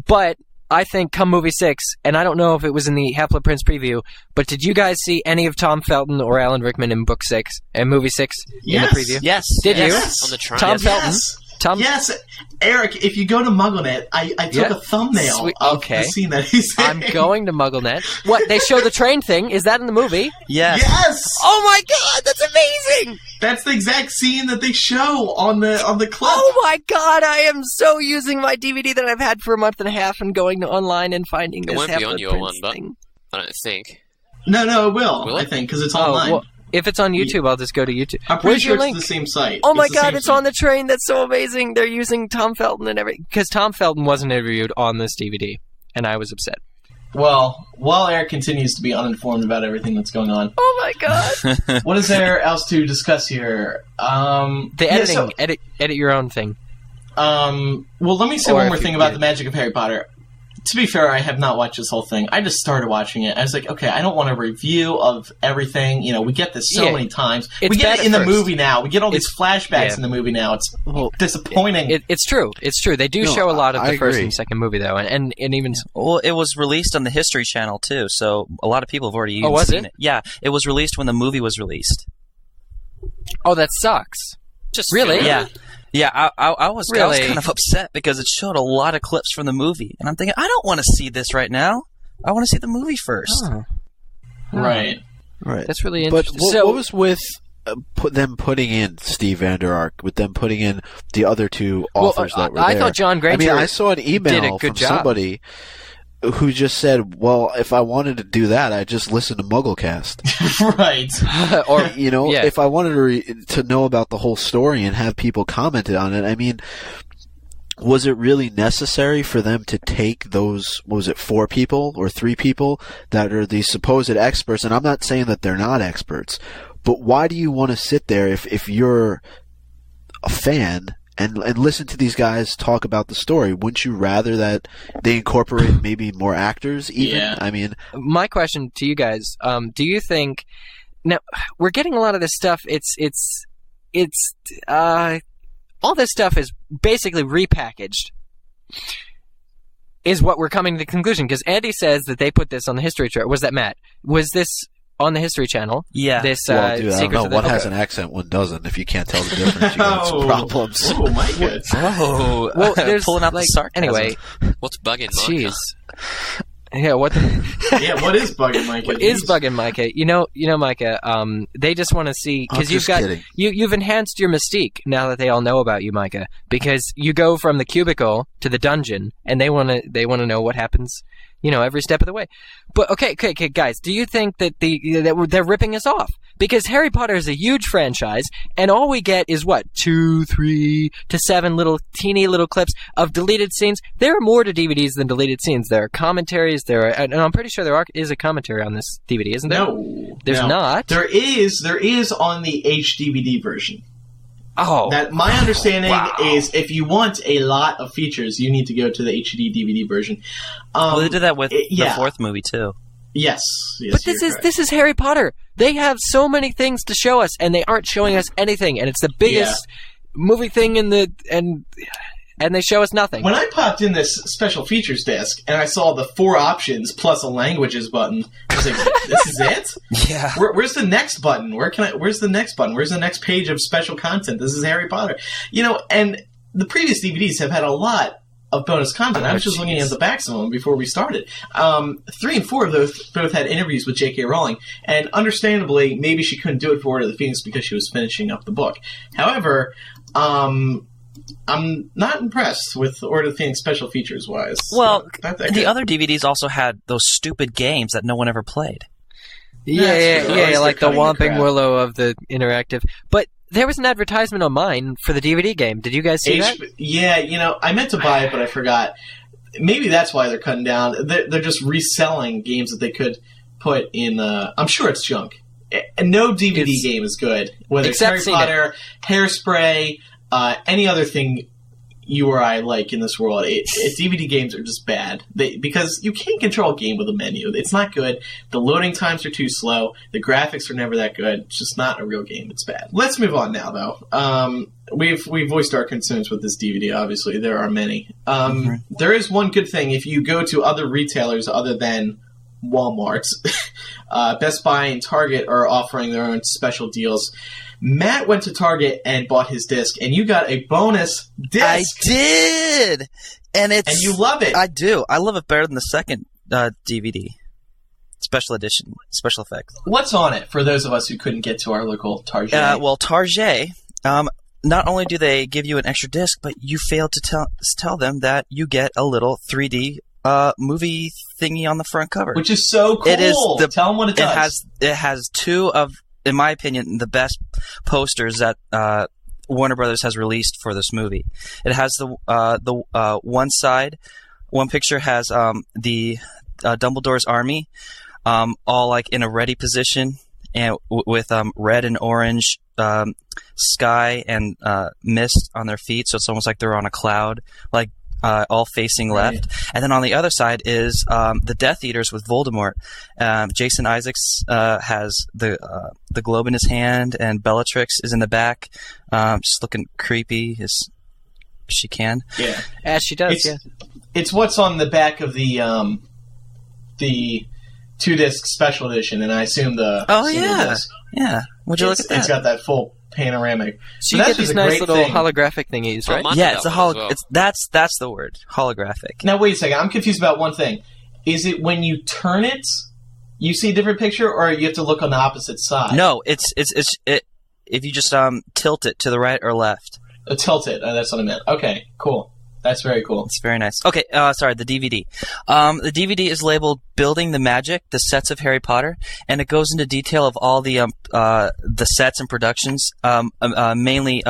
But I think come movie 6, and I don't know if it was in the Half-Blood Prince preview, but did you guys see any of Tom Felton or Alan Rickman in book 6 and movie 6 in the preview? Yes. Did you? Yes. On the train. Tom Yes. Felton. Tom? Yes, Eric, if you go to MuggleNet, I took a thumbnail of the scene that he's in. I'm going to MuggleNet. What, they show the train thing? Is that in the movie? Yes. Oh my god, that's amazing! That's the exact scene that they show on the clip. Oh my god, I am so using my DVD that I've had for a month and a half and going online and finding this It won't be on Half-Blood your Prince one, but thing. I don't think. No, it will. Will it? I think, because it's online. Well, if it's on YouTube, I'll just go to YouTube. I'm pretty Where's sure your it's link? the same site. Oh my the god, same it's site. on the train. That's so amazing. They're using Tom Felton and everything. Because Tom Felton wasn't interviewed on this DVD, and I was upset. Well, while Eric continues to be uninformed about everything that's going on, Oh my god. what is there else to discuss here? The editing. Edit your own thing. Well, let me say Or one if more you thing about did. the magic of Harry Potter. To be fair, I have not watched this whole thing. I just started watching it. I was like, okay, I don't want a review of everything. You know, we get this so Yeah. many times. It's We get bad it in at the first. movie now. We get all these flashbacks yeah. in the movie now. It's Well, disappointing. It's true. It's true. They do No, show a lot of I the first agree. and second movie, though. And even... Well, it was released on the History Channel too, so a lot of people have already was seen it? it. Yeah, it was released when the movie was released. Oh, that sucks. Just Really? feel Yeah. Yeah, I was Really? kind of upset because it showed a lot of clips from the movie, and I'm thinking, I don't want to see this right now. I want to see the movie first. Oh. Right. right. That's really But interesting. what was with them putting in Steve Vander Ark, with them putting in the other two authors that were there? I thought John Granger I mean, I saw an did a email good from job. somebody who just said, well, if I wanted to do that, I'd just listen to MuggleCast. Right. or You know, yeah. if I wanted to know about the whole story and have people commented on it, I mean, was it really necessary for them to take those, what was it, 4 people or 3 people that are the supposed experts? And I'm not saying that they're not experts, but why do you want to sit there if you're a fan and listen to these guys talk about the story? Wouldn't you rather that they incorporate maybe more actors even? Yeah. I mean, my question to you guys, do you think... Now, we're getting a lot of this stuff. All this stuff is basically repackaged, is what we're coming to the conclusion. Because Andy says that they put this on the History Channel. Was that Matt? Was this on the History Channel? Yeah. This well, dude, I don't Secrets know. of the... One has Okay. an accent, one doesn't. If you can't tell the difference, you got some problems. Oh, my God. Oh, Well, there's pulling out like, the sarcasm. Anyway, What's bugging Micah? jeez. Yeah, what the... Yeah, what is bugging Micah? What is bugging Micah? You know, Micah. They just want to see I'm because you've just got kidding. you've enhanced your mystique now that they all know about you, Micah. Because you go from the cubicle to the dungeon, and they want to know what happens, every step of the way. But okay, guys, do you think that that they're ripping us off? Because Harry Potter is a huge franchise, and all we get is what 2, 3 to 7 little teeny little clips of deleted scenes. There are more to DVDs than deleted scenes. There are commentaries. And I'm pretty sure there is a commentary on this DVD, isn't there? No. There's no. not. There is on the HDVD version. Oh, That my understanding is if you want a lot of features, you need to go to the HD DVD version. Well, they did that with the yeah. 4th movie too. Yes. but this is Harry Potter. They have so many things to show us, and they aren't showing us anything. And it's the biggest movie thing and they show us nothing. When I popped in this special features disc and I saw the 4 options plus a languages button, I was like, "This is it? Yeah. Where's the next button? Where's the next button? Where's the next page of special content? This is Harry Potter." And the previous DVDs have had a lot of bonus content. I was just looking at the backs of them before we started. 3 and 4 of those both had interviews with J.K. Rowling, and understandably, maybe she couldn't do it for Order of the Phoenix because she was finishing up the book. However, I'm not impressed with Order of the Phoenix special features wise. Well, Not that the good. other DVDs also had those stupid games that no one ever played. That's true. At least like the they're cutting the Whomping crap. Willow of the interactive. But there was an advertisement on mine for the DVD game. Did you guys see that? Yeah, I meant to buy it, but I forgot. Maybe that's why they're cutting down. They're just reselling games that they could put in. I'm sure it's junk. No DVD game is good. Whether it's Harry Except Potter, Hairspray, any other thing you or I like in this world, DVD games are just bad. Because you can't control a game with a menu. It's not good. The loading times are too slow. The graphics are never that good. It's just not a real game. It's bad. Let's move on now, though. We've voiced our concerns with this DVD, obviously. There are many. There is one good thing. If you go to other retailers other than Walmarts. Best Buy and Target are offering their own special deals. Matt went to Target and bought his disc, and you got a bonus disc. I did! And you love it. I do. I love it better than the second DVD. Special edition, special effects. What's on it for those of us who couldn't get to our local Target? Well, Target, not only do they give you an extra disc, but you failed to tell them that you get a little 3D movie thingy on the front cover. Which is so cool. It is tell them what it does. It has two of, in my opinion, the best posters that Warner Brothers has released for this movie. It has the one side, one picture has the Dumbledore's army, all like in a ready position, and with red and orange sky and mist on their feet, so it's almost like they're on a cloud, like all facing left. And then on the other side is the Death Eaters with Voldemort. Jason Isaacs has the globe in his hand, and Bellatrix is in the back, just looking creepy as she can. Yeah, as she does. It's what's on the back of the 2-disc special edition, and I assume the disc. Yeah. Would you look at that? It's got that full panoramic. So you get these nice little holographic thingies, right? Yeah, it's a that's the word, holographic. Now wait a second, I'm confused about one thing. Is it when you turn it, you see a different picture, or you have to look on the opposite side? No, it's if you just tilt it to the right or left. Tilt it. That's what I meant. Okay, cool. That's very cool. It's very nice. Okay, sorry, the DVD. The DVD is labeled "Building the Magic: The Sets of Harry Potter," and it goes into detail of all the sets and productions, mainly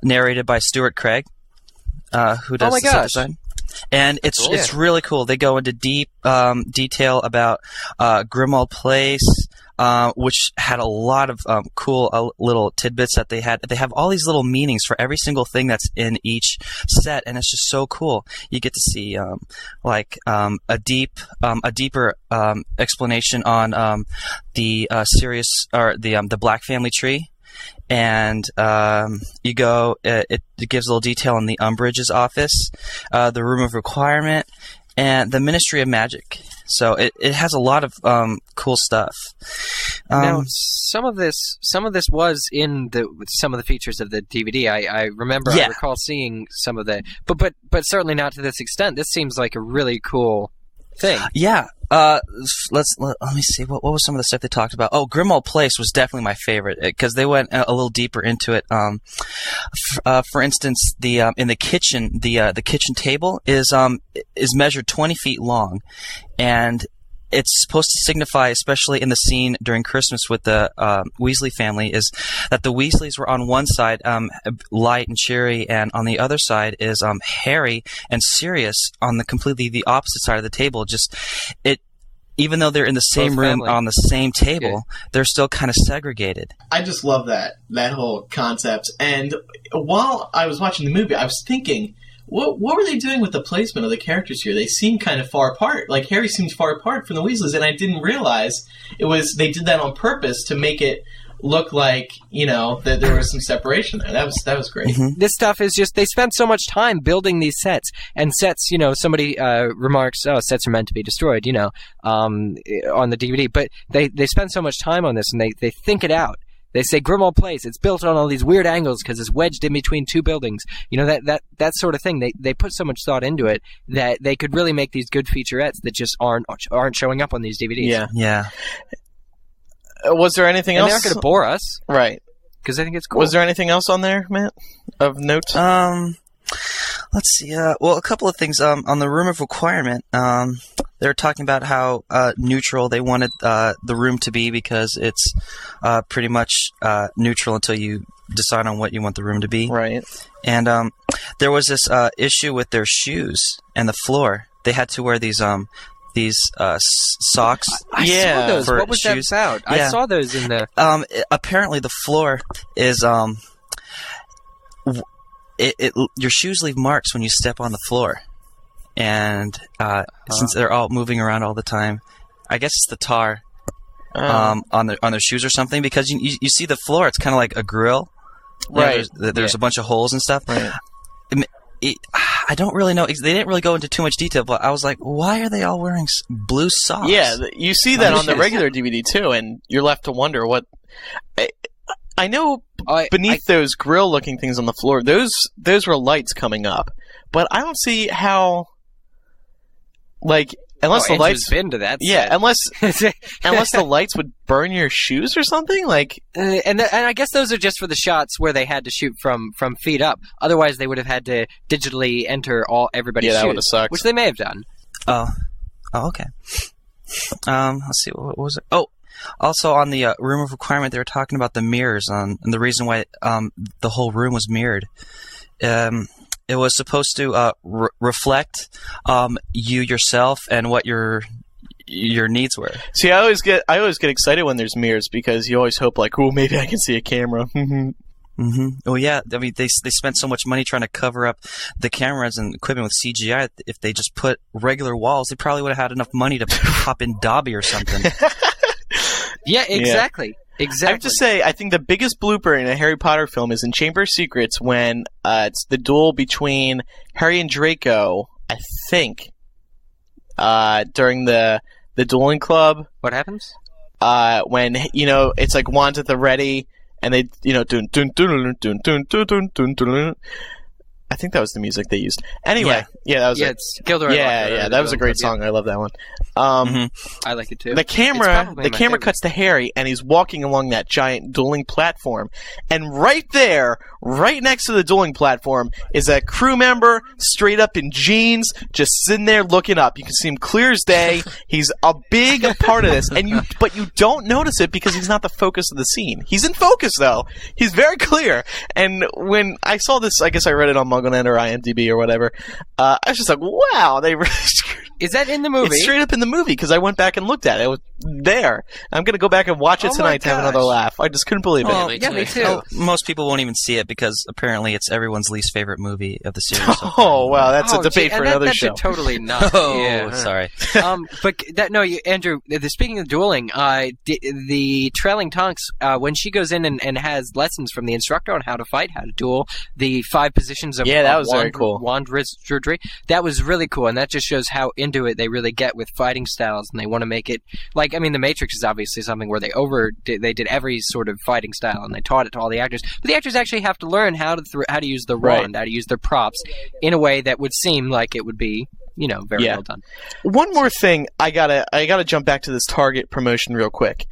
narrated by Stuart Craig, who does the set design. And it's really cool. They go into deep detail about Grimmauld Place, which had a lot of cool little tidbits that they had. They have all these little meanings for every single thing that's in each set, and it's just so cool. You get to see a deeper explanation on the Sirius or the Black Family Tree. And you go. It gives a little detail on the Umbridge's office, the Room of Requirement, and the Ministry of Magic. So it has a lot of cool stuff. Now, some of this was in some of the features of the DVD. I remember. I recall seeing some of the, but certainly not to this extent. This seems like a really cool thing. Yeah. Let me see. What was some of the stuff they talked about? Oh, Grimmauld Place was definitely my favorite because they went a little deeper into it. For instance, in the kitchen, the kitchen table is measured 20 feet long, and it's supposed to signify, especially in the scene during Christmas with the Weasley family, is that the Weasleys were on one side, light and cheery, and on the other side is Harry and Sirius on completely the opposite side of the table. Even though they're in the same room on the same table, they're still kind of segregated. I just love that whole concept. And while I was watching the movie, I was thinking, what were they doing with the placement of the characters here? They seem kind of far apart. Like, Harry seems far apart from the Weasleys, and I didn't realize they did that on purpose to make it look like, that there was some separation there. That was great. Mm-hmm. This stuff is just, they spent so much time building these sets. And sets, somebody remarks, sets are meant to be destroyed, on the DVD. But they spend so much time on this, and they think it out. They say Grimmauld Place, it's built on all these weird angles because it's wedged in between two buildings. That sort of thing. They put so much thought into it that they could really make these good featurettes that just aren't showing up on these DVDs. Yeah. Was there anything else? And they're not going to bore us. Right. Because I think it's cool. Was there anything else on there, Matt, of note? Let's see. Well, a couple of things. On the Room of Requirement, they're talking about how neutral they wanted the room to be because it's pretty much neutral until you decide on what you want the room to be. Right. And there was this issue with their shoes and the floor. They had to wear these socks. I saw those. What was shoes. that about? Yeah. I saw those in the. Apparently, the floor is your shoes leave marks when you step on the floor, and since they're all moving around all the time, I guess it's the tar on their shoes or something. Because you see the floor, it's kind of like a grill. Right. There's a bunch of holes and stuff. Right. I don't really know. They didn't really go into too much detail, but I was like, why are they all wearing blue socks? Yeah, you see that on the regular DVD too, and you're left to wonder what. I know beneath those grill-looking things on the floor, those were lights coming up, but I don't see how. Like, unless the lights been to that. Yeah, unless the lights would burn your shoes or something. Like, and I guess those are just for the shots where they had to shoot from feet up. Otherwise, they would have had to digitally enter everybody's shoes, that would have sucked. which they may have done. Oh, okay. Let's see. What was it? Oh, also on the room of requirement, they were talking about the mirrors and the reason why the whole room was mirrored. It was supposed to reflect you yourself and what your needs were. See, I always get excited when there's mirrors because you always hope like, oh, maybe I can see a camera. Mm-hmm. Well, yeah. I mean, they spent so much money trying to cover up the cameras and equipment with CGI. If they just put regular walls, they probably would have had enough money to pop in Dobby or something. Yeah, exactly. Yeah. Exactly. I have to say, I think the biggest blooper in a Harry Potter film is in Chamber of Secrets when it's the duel between Harry and Draco, I think, during the dueling club. What happens? When, it's like wands at the ready, and they, dun dun dun dun dun dun dun dun dun. I think that was the music they used. Anyway, that was it. It's Gilderoy Lockhart. Yeah, that was a great song. I love that one. I like it too. The camera cuts to Harry, and he's walking along that giant dueling platform. And right there, right next to the dueling platform, is a crew member, straight up in jeans, just sitting there looking up. You can see him clear as day. He's a big part of this, but you don't notice it because he's not the focus of the scene. He's in focus though. He's very clear. And when I saw this, I guess I read it on MuggleNet or IMDb or whatever. I was just like, wow, they really screwed. Is that in the movie? It's straight up in the movie because I went back and looked at it. It was there. I'm going to go back and watch it tonight to have another laugh. I just couldn't believe it. Well, me too. Well, most people won't even see it because apparently it's everyone's least favorite movie of the series. Oh, wow, that's a debate for another show. That's totally not. Sorry. Andrew, speaking of dueling, the trailing Tonks, when she goes in and has lessons from the instructor on how to fight, how to duel, the 5 positions of that was very cool. Wand wizardry, that was really cool, and that just shows how into it they really get with fighting styles, and they want to make it like, I mean, The Matrix is obviously something where they did every sort of fighting style, and they taught it to all the actors, but the actors actually have to learn how to use the wand, how to use their props in a way that would seem like it would be, very well done. One more thing, I gotta jump back to this Target promotion real quick.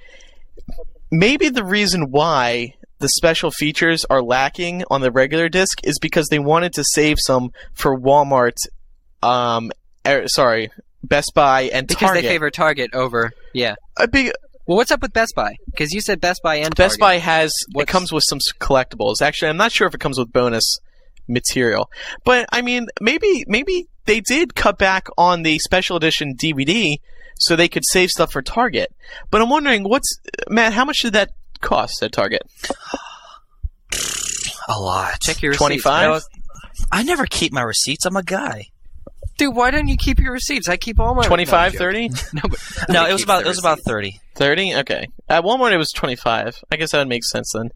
Maybe the reason why the special features are lacking on the regular disc is because they wanted to save some for Walmart. Best Buy and Target. Because they favor Target over, Well, what's up with Best Buy? Because you said Best Buy and Target. Best Buy it comes with some collectibles. Actually, I'm not sure if it comes with bonus material. But, I mean, maybe they did cut back on the special edition DVD so they could save stuff for Target. But I'm wondering, Matt, how much did that cost at Target? A lot. Check your receipts. 25? I never keep my receipts. I'm a guy. Dude, why don't you keep your receipts? I keep all my 25, 30? No, it was about 30. 30? Okay. At Walmart it was 25. I guess that would make sense then.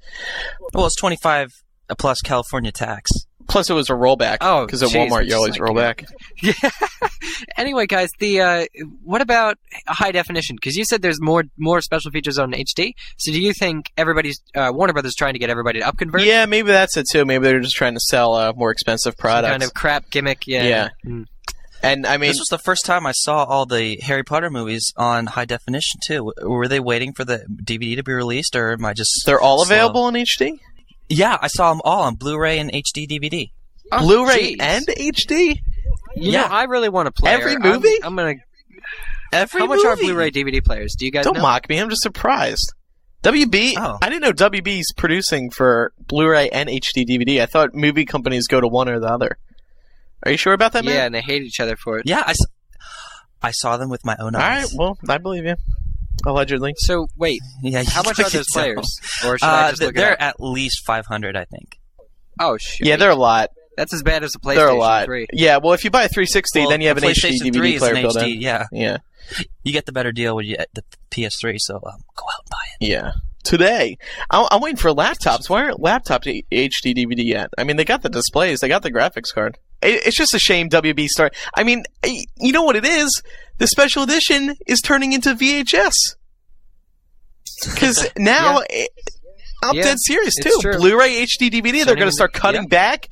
Well, it's 25 plus California tax. Plus it was a rollback. Oh, because at Walmart you always roll back. Yeah. Anyway, guys, what about high definition? Because you said there's more special features on HD. So do you think Warner Brothers trying to get everybody to upconvert? Yeah, maybe that's it too. Maybe they're just trying to sell more expensive products. Some kind of crap gimmick. Yeah. And I mean, this was the first time I saw all the Harry Potter movies on high definition too. Were they waiting for the DVD to be released, or am I just? They're all available in HD. Yeah, I saw them all on Blu-ray and HD DVD. Oh, Blu-ray and HD. I really want to play every movie. I'm gonna. How much are Blu-ray DVD players? Do you guys don't know? mock me? I'm just surprised. WB. Oh. I didn't know WB's producing for Blu-ray and HD DVD. I thought movie companies go to one or the other. Are you sure about that, man? Yeah, and they hate each other for it. Yeah, I saw them with my own eyes. All right, well, I believe you. Allegedly. So, wait. Yeah, how much are those players? Or should I just look they're it up? at least 500, I think. Oh, shit. Yeah, they're a lot. That's as bad as a PlayStation 3. They're a lot. Yeah, well, if you buy a 360, then you have an HD DVD player built in. Yeah. Yeah. You get the better deal when you get the PS3, so go out and buy it. Yeah. Today. I'm waiting for laptops. Why aren't laptops HD DVD yet? I mean, they got the displays. They got the graphics card. It's just a shame WB started. I mean, you know what it is? The special edition is turning into VHS. Because now, I'm dead serious too. True. Blu-ray, HD, DVD, they're going to start cutting back.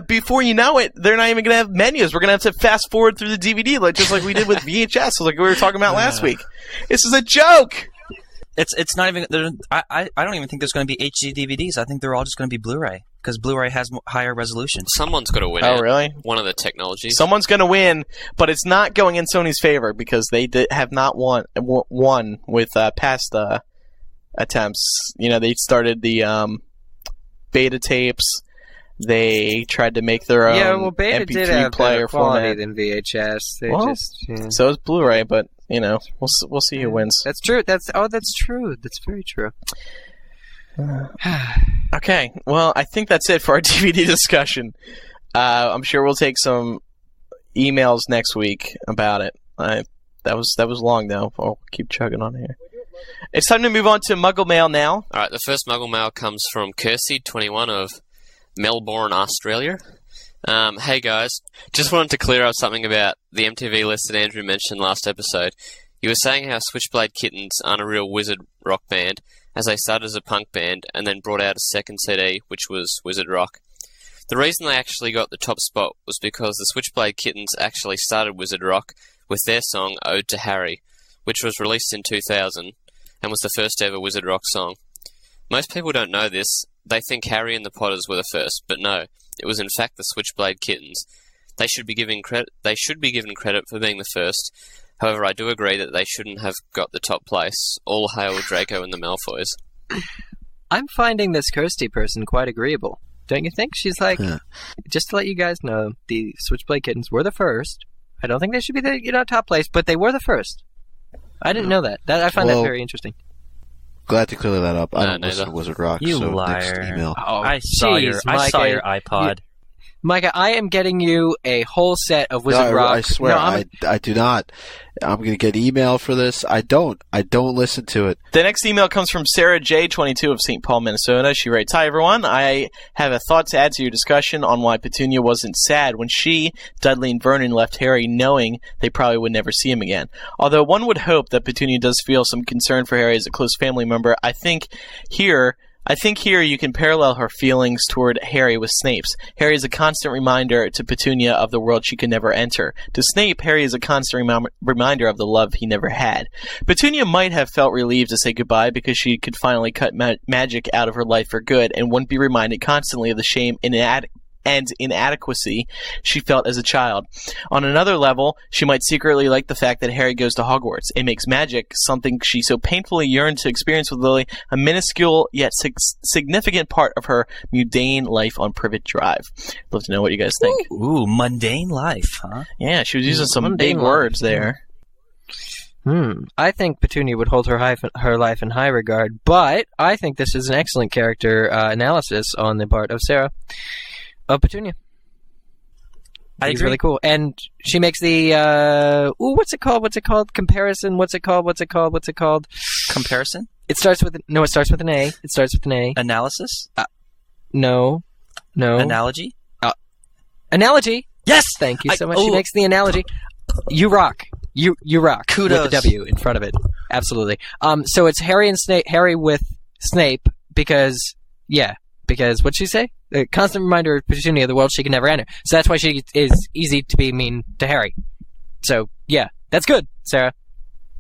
Before you know it, they're not even going to have menus. We're going to have to fast forward through the DVD, just like we did with VHS, like we were talking about last week. This is a joke. It's not even. I don't even think there's going to be HD DVDs. I think they're all just going to be Blu-ray because Blu-ray has higher resolution. Someone's got to win. Oh, really? One of the technologies. Someone's going to win, but it's not going in Sony's favor because they have not won with past attempts. They started the beta tapes. They tried to make their own beta MP3 did have player better quality format. than VHS. So is Blu-ray, but we'll see who wins. That's true. That's true. That's very true. Okay, well, I think that's it for our DVD discussion. I'm sure we'll take some emails next week about it. That was long though. I'll keep chugging on here. It's time to move on to Muggle Mail now. All right, the first Muggle Mail comes from Kirsty21 of Melbourne, Australia. Hey guys, just wanted to clear up something about the MTV list that Andrew mentioned last episode. You were saying how Switchblade Kittens aren't a real wizard rock band, as they started as a punk band and then brought out a second CD, which was Wizard Rock. The reason they actually got the top spot was because the Switchblade Kittens actually started Wizard Rock with their song Ode to Harry, which was released in 2000 and was the first ever Wizard Rock song. Most people don't know this. They think Harry and the Potters were the first, but no, it was in fact the Switchblade Kittens. They should be given credit for being the first. However, I do agree that they shouldn't have got the top place. All hail Draco and the Malfoys. I'm finding this Kirsty person quite agreeable. Don't you think? She's like, just to let you guys know, the Switchblade Kittens were the first. I don't think they should be the top place, but they were the first. I didn't know that. I find that very interesting. Glad to clear that up. I don't neither. listen to Wizard Rock, You so liar. next email. Oh, I saw your iPod. Micah, I am getting you a whole set of Wizard Rock. I swear, I do not. I'm going to get email for this. I don't listen to it. The next email comes from Sarah J22 of St. Paul, Minnesota. She writes, "Hi everyone, I have a thought to add to your discussion on why Petunia wasn't sad when she, Dudley, and Vernon left Harry knowing they probably would never see him again. Although one would hope that Petunia does feel some concern for Harry as a close family member, I think here you can parallel her feelings toward Harry with Snape's. Harry is a constant reminder to Petunia of the world she can never enter. To Snape, Harry is a constant reminder of the love he never had. Petunia might have felt relieved to say goodbye because she could finally cut magic out of her life for good and wouldn't be reminded constantly of the shame and inadequacy she felt as a child. On another level, she might secretly like the fact that Harry goes to Hogwarts. It makes magic, something she so painfully yearned to experience with Lily, a minuscule yet significant part of her mundane life on Privet Drive." Love to know what you guys think. Ooh, mundane life, huh? Yeah, she was using some big words there. I think Petunia would hold her life in high regard, but I think this is an excellent character analysis on the part of Sarah. Petunia. I think it's agree. really cool. And she makes the, what's it called? Comparison. What's it called? Comparison? It starts with an A. Analysis? No. Analogy? Analogy. Yes! Thank you so much. She makes the analogy. You rock. You rock. Kudos. With the W in front of it. Absolutely. So it's Harry and Snape, Harry with Snape because what'd she say? A constant reminder of Petunia of the world she can never enter. So that's why she is easy to be mean to Harry. So, yeah. That's good, Sarah.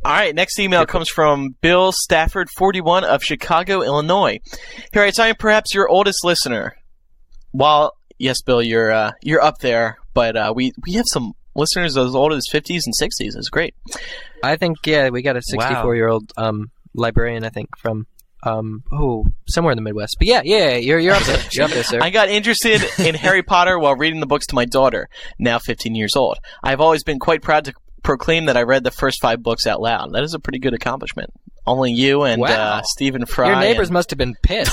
All right, next email comes from Bill Stafford, 41 of Chicago, Illinois. He writes, "I am perhaps your oldest listener." While, yes, Bill, you're up there, but we have some listeners as old as 50s and 60s. It's great. I think, we got a 64-year-old librarian, I think, from somewhere in the Midwest. But yeah, you're up there. You're up there, sir. I got interested in Harry Potter while reading the books to my daughter, now 15 years old. I've always been quite proud to proclaim that I read the first 5 books out loud. That is a pretty good accomplishment. Only you and Wow. Stephen Fry. Your neighbors must have been pissed.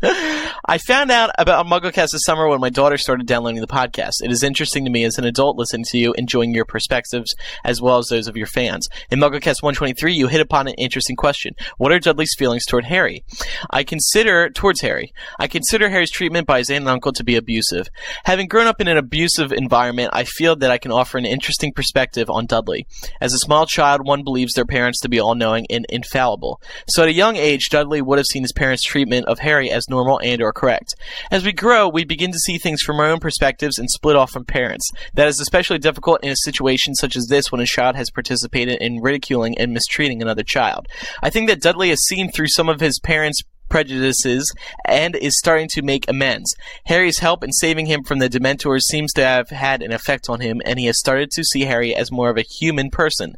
I found out about MuggleCast this summer when my daughter started downloading the podcast. It is interesting to me as an adult listening to you, enjoying your perspectives as well as those of your fans. In MuggleCast 123, you hit upon an interesting question. What are Dudley's feelings toward Harry? I consider Harry's treatment by his aunt and uncle to be abusive. Having grown up in an abusive environment, I feel that I can offer an interesting perspective on Dudley. As a small child, one believes their parents to be all-knowing and infallible. So at a young age, Dudley would have seen his parents' treatment of Harry as normal and or correct. As we grow, we begin to see things from our own perspectives and split off from parents. That is especially difficult in a situation such as this when a child has participated in ridiculing and mistreating another child. I think that Dudley has seen through some of his parents' prejudices and is starting to make amends. Harry's help in saving him from the Dementors seems to have had an effect on him, and he has started to see Harry as more of a human person.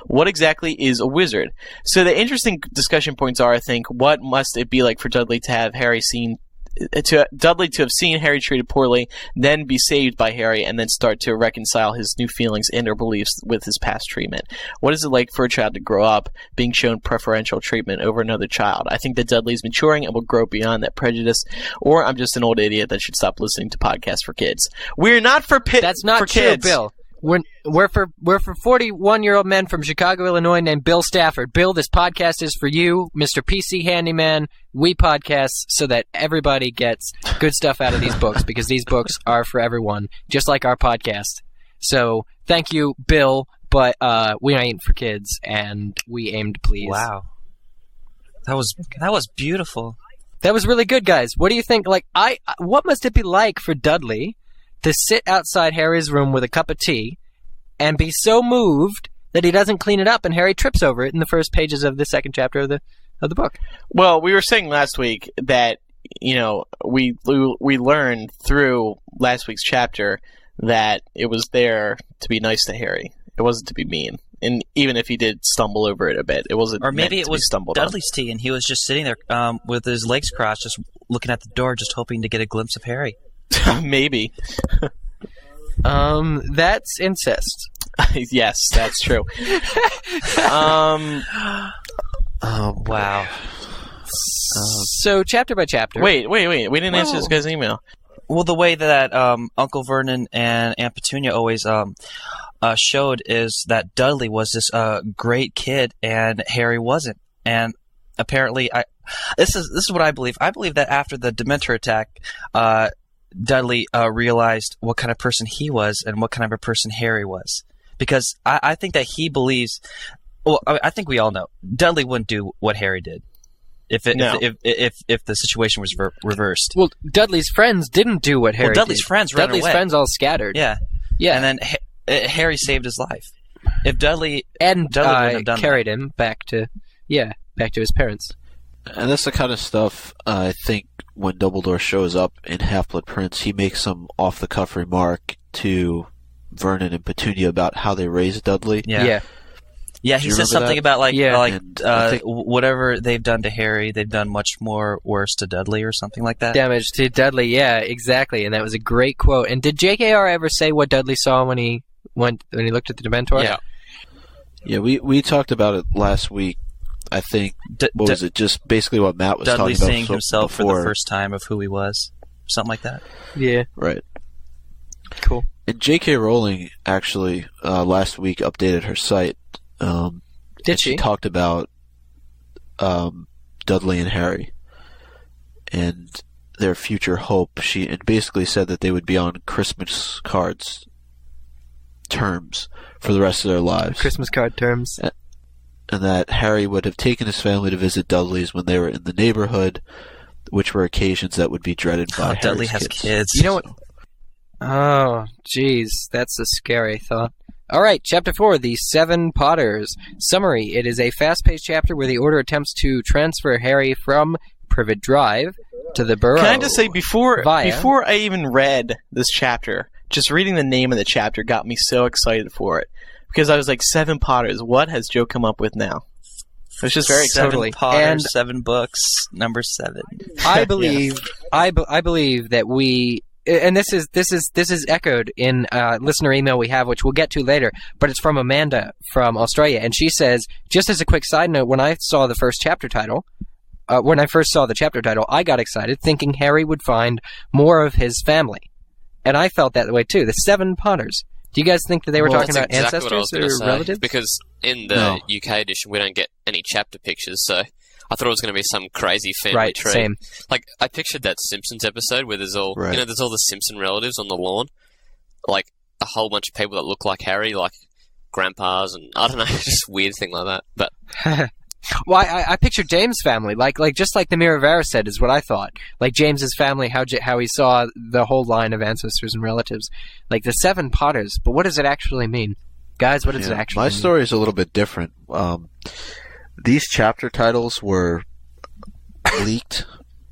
What exactly is a wizard? So the interesting discussion points are, I think, what must it be like for Dudley to have seen Harry treated poorly, then be saved by Harry, and then start to reconcile his new feelings and or beliefs with his past treatment. What is it like for a child to grow up being shown preferential treatment over another child? I think that Dudley is maturing and will grow beyond that prejudice, or I'm just an old idiot that should stop listening to podcasts for kids. We're not for That's not for true, kids. Bill. We're for 41-year-old men from Chicago, Illinois, named Bill Stafford. Bill, this podcast is for you, Mr. PC Handyman. We podcast so that everybody gets good stuff out of these books, because these books are for everyone, just like our podcast. So thank you, Bill, but we ain't for kids, and we aim to please. Wow, that was beautiful. That was really good, guys. What do you think? What must it be like for Dudley to sit outside Harry's room with a cup of tea and be so moved that he doesn't clean it up, and Harry trips over it in the first pages of the second chapter of the book? Well, we were saying last week that, you know, we learned through last week's chapter that it was there to be nice to Harry. It wasn't to be mean. And even if he did stumble over it a bit, it wasn't. Or maybe meant it to was be stumbled Dudley's tea, and he was just sitting there with his legs crossed, just looking at the door, just hoping to get a glimpse of Harry. on. Maybe. That's incest. Yes, that's true. Wow. So chapter by chapter. Wait. We didn't answer this guy's email. Well, the way that Uncle Vernon and Aunt Petunia always showed is that Dudley was this great kid and Harry wasn't. And apparently, this is what I believe. I believe that after the Dementor attack, Dudley realized what kind of person he was and what kind of a person Harry was. Because I think that he believes. Well, I think we all know Dudley wouldn't do what Harry did if the situation was reversed. Well, Dudley's friends didn't do what Harry did. Dudley's friends ran Dudley's away. friends all scattered. Yeah. Yeah. And then Harry saved his life. If Dudley wouldn't have done carried that. him back to his parents. And that's the kind of stuff I think when Dumbledore shows up in Half-Blood Prince, he makes some off-the-cuff remark to Vernon and Petunia about how they raised Dudley. Yeah, he says something about whatever they've done to Harry, they've done much more worse to Dudley or something like that. Damage to Dudley, yeah, exactly. And that was a great quote. And did JKR ever say what Dudley saw when he looked at the Dementor? Yeah. Yeah, we talked about it last week. I think, what was it? Just basically what Matt was Dudley talking about seeing himself before. for the first time of who he was. Something like that. Yeah. Right. Cool. And J.K. Rowling actually last week updated her site. Did she? She talked about Dudley and Harry and their future hope. She basically said that they would be on Christmas cards terms for the rest of their lives. Christmas card terms. And that Harry would have taken his family to visit Dudley's when they were in the neighborhood, which were occasions that would be dreaded by Harry's Dudley has kids. You know what? Oh, jeez. That's a scary thought. All right, Chapter 4, The Seven Potters. Summary. It is a fast-paced chapter where the Order attempts to transfer Harry from Privet Drive to the Burrow. Can I just say, before I even read this chapter, just reading the name of the chapter got me so excited for it. Because I was like, 7 Potters, what has Joe come up with now? It was just very exciting. 7 Potters, And 7 books, number 7. I believe I believe that we, and this is echoed in listener email we have, which we'll get to later, but it's from Amanda from Australia, and she says, just as a quick side note, when I saw the first chapter title, when I first saw the chapter title, I got excited thinking Harry would find more of his family. And I felt that way too. The 7 Potters. Do you guys think that they were talking about ancestors or relatives? Because in the UK edition, we don't get any chapter pictures, so I thought it was going to be some crazy family tree. Same. Like, I pictured that Simpsons episode where there's all, there's all the Simpson relatives on the lawn. Like, a whole bunch of people that look like Harry, like grandpas, and I don't know, just weird thing like that. But well, I pictured James' family, like just like the Mirror of Eris said, is what I thought. Like James's family, how he saw the whole line of ancestors and relatives, like the 7 Potters. But what does it actually mean, guys? What does it actually mean? My story is a little bit different. These chapter titles were leaked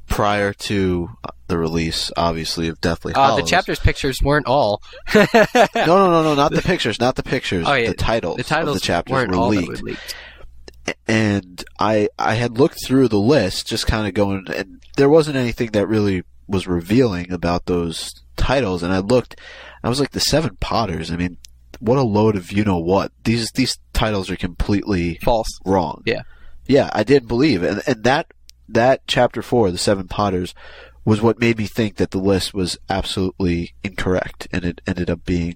prior to the release, obviously, of Deathly Hallows. The chapters pictures weren't all. No, not the pictures, not the pictures. Oh, yeah. The titles of the chapters weren't were all leaked. that were leaked. And I had looked through the list, just kind of going, and there wasn't anything that really was revealing about those titles. And I looked, I was like, the 7 Potters. I mean, what a load of you-know-what. These titles are completely false, wrong. Yeah, I didn't believe it. And that chapter 4, the 7 Potters, was what made me think that the list was absolutely incorrect, and it ended up being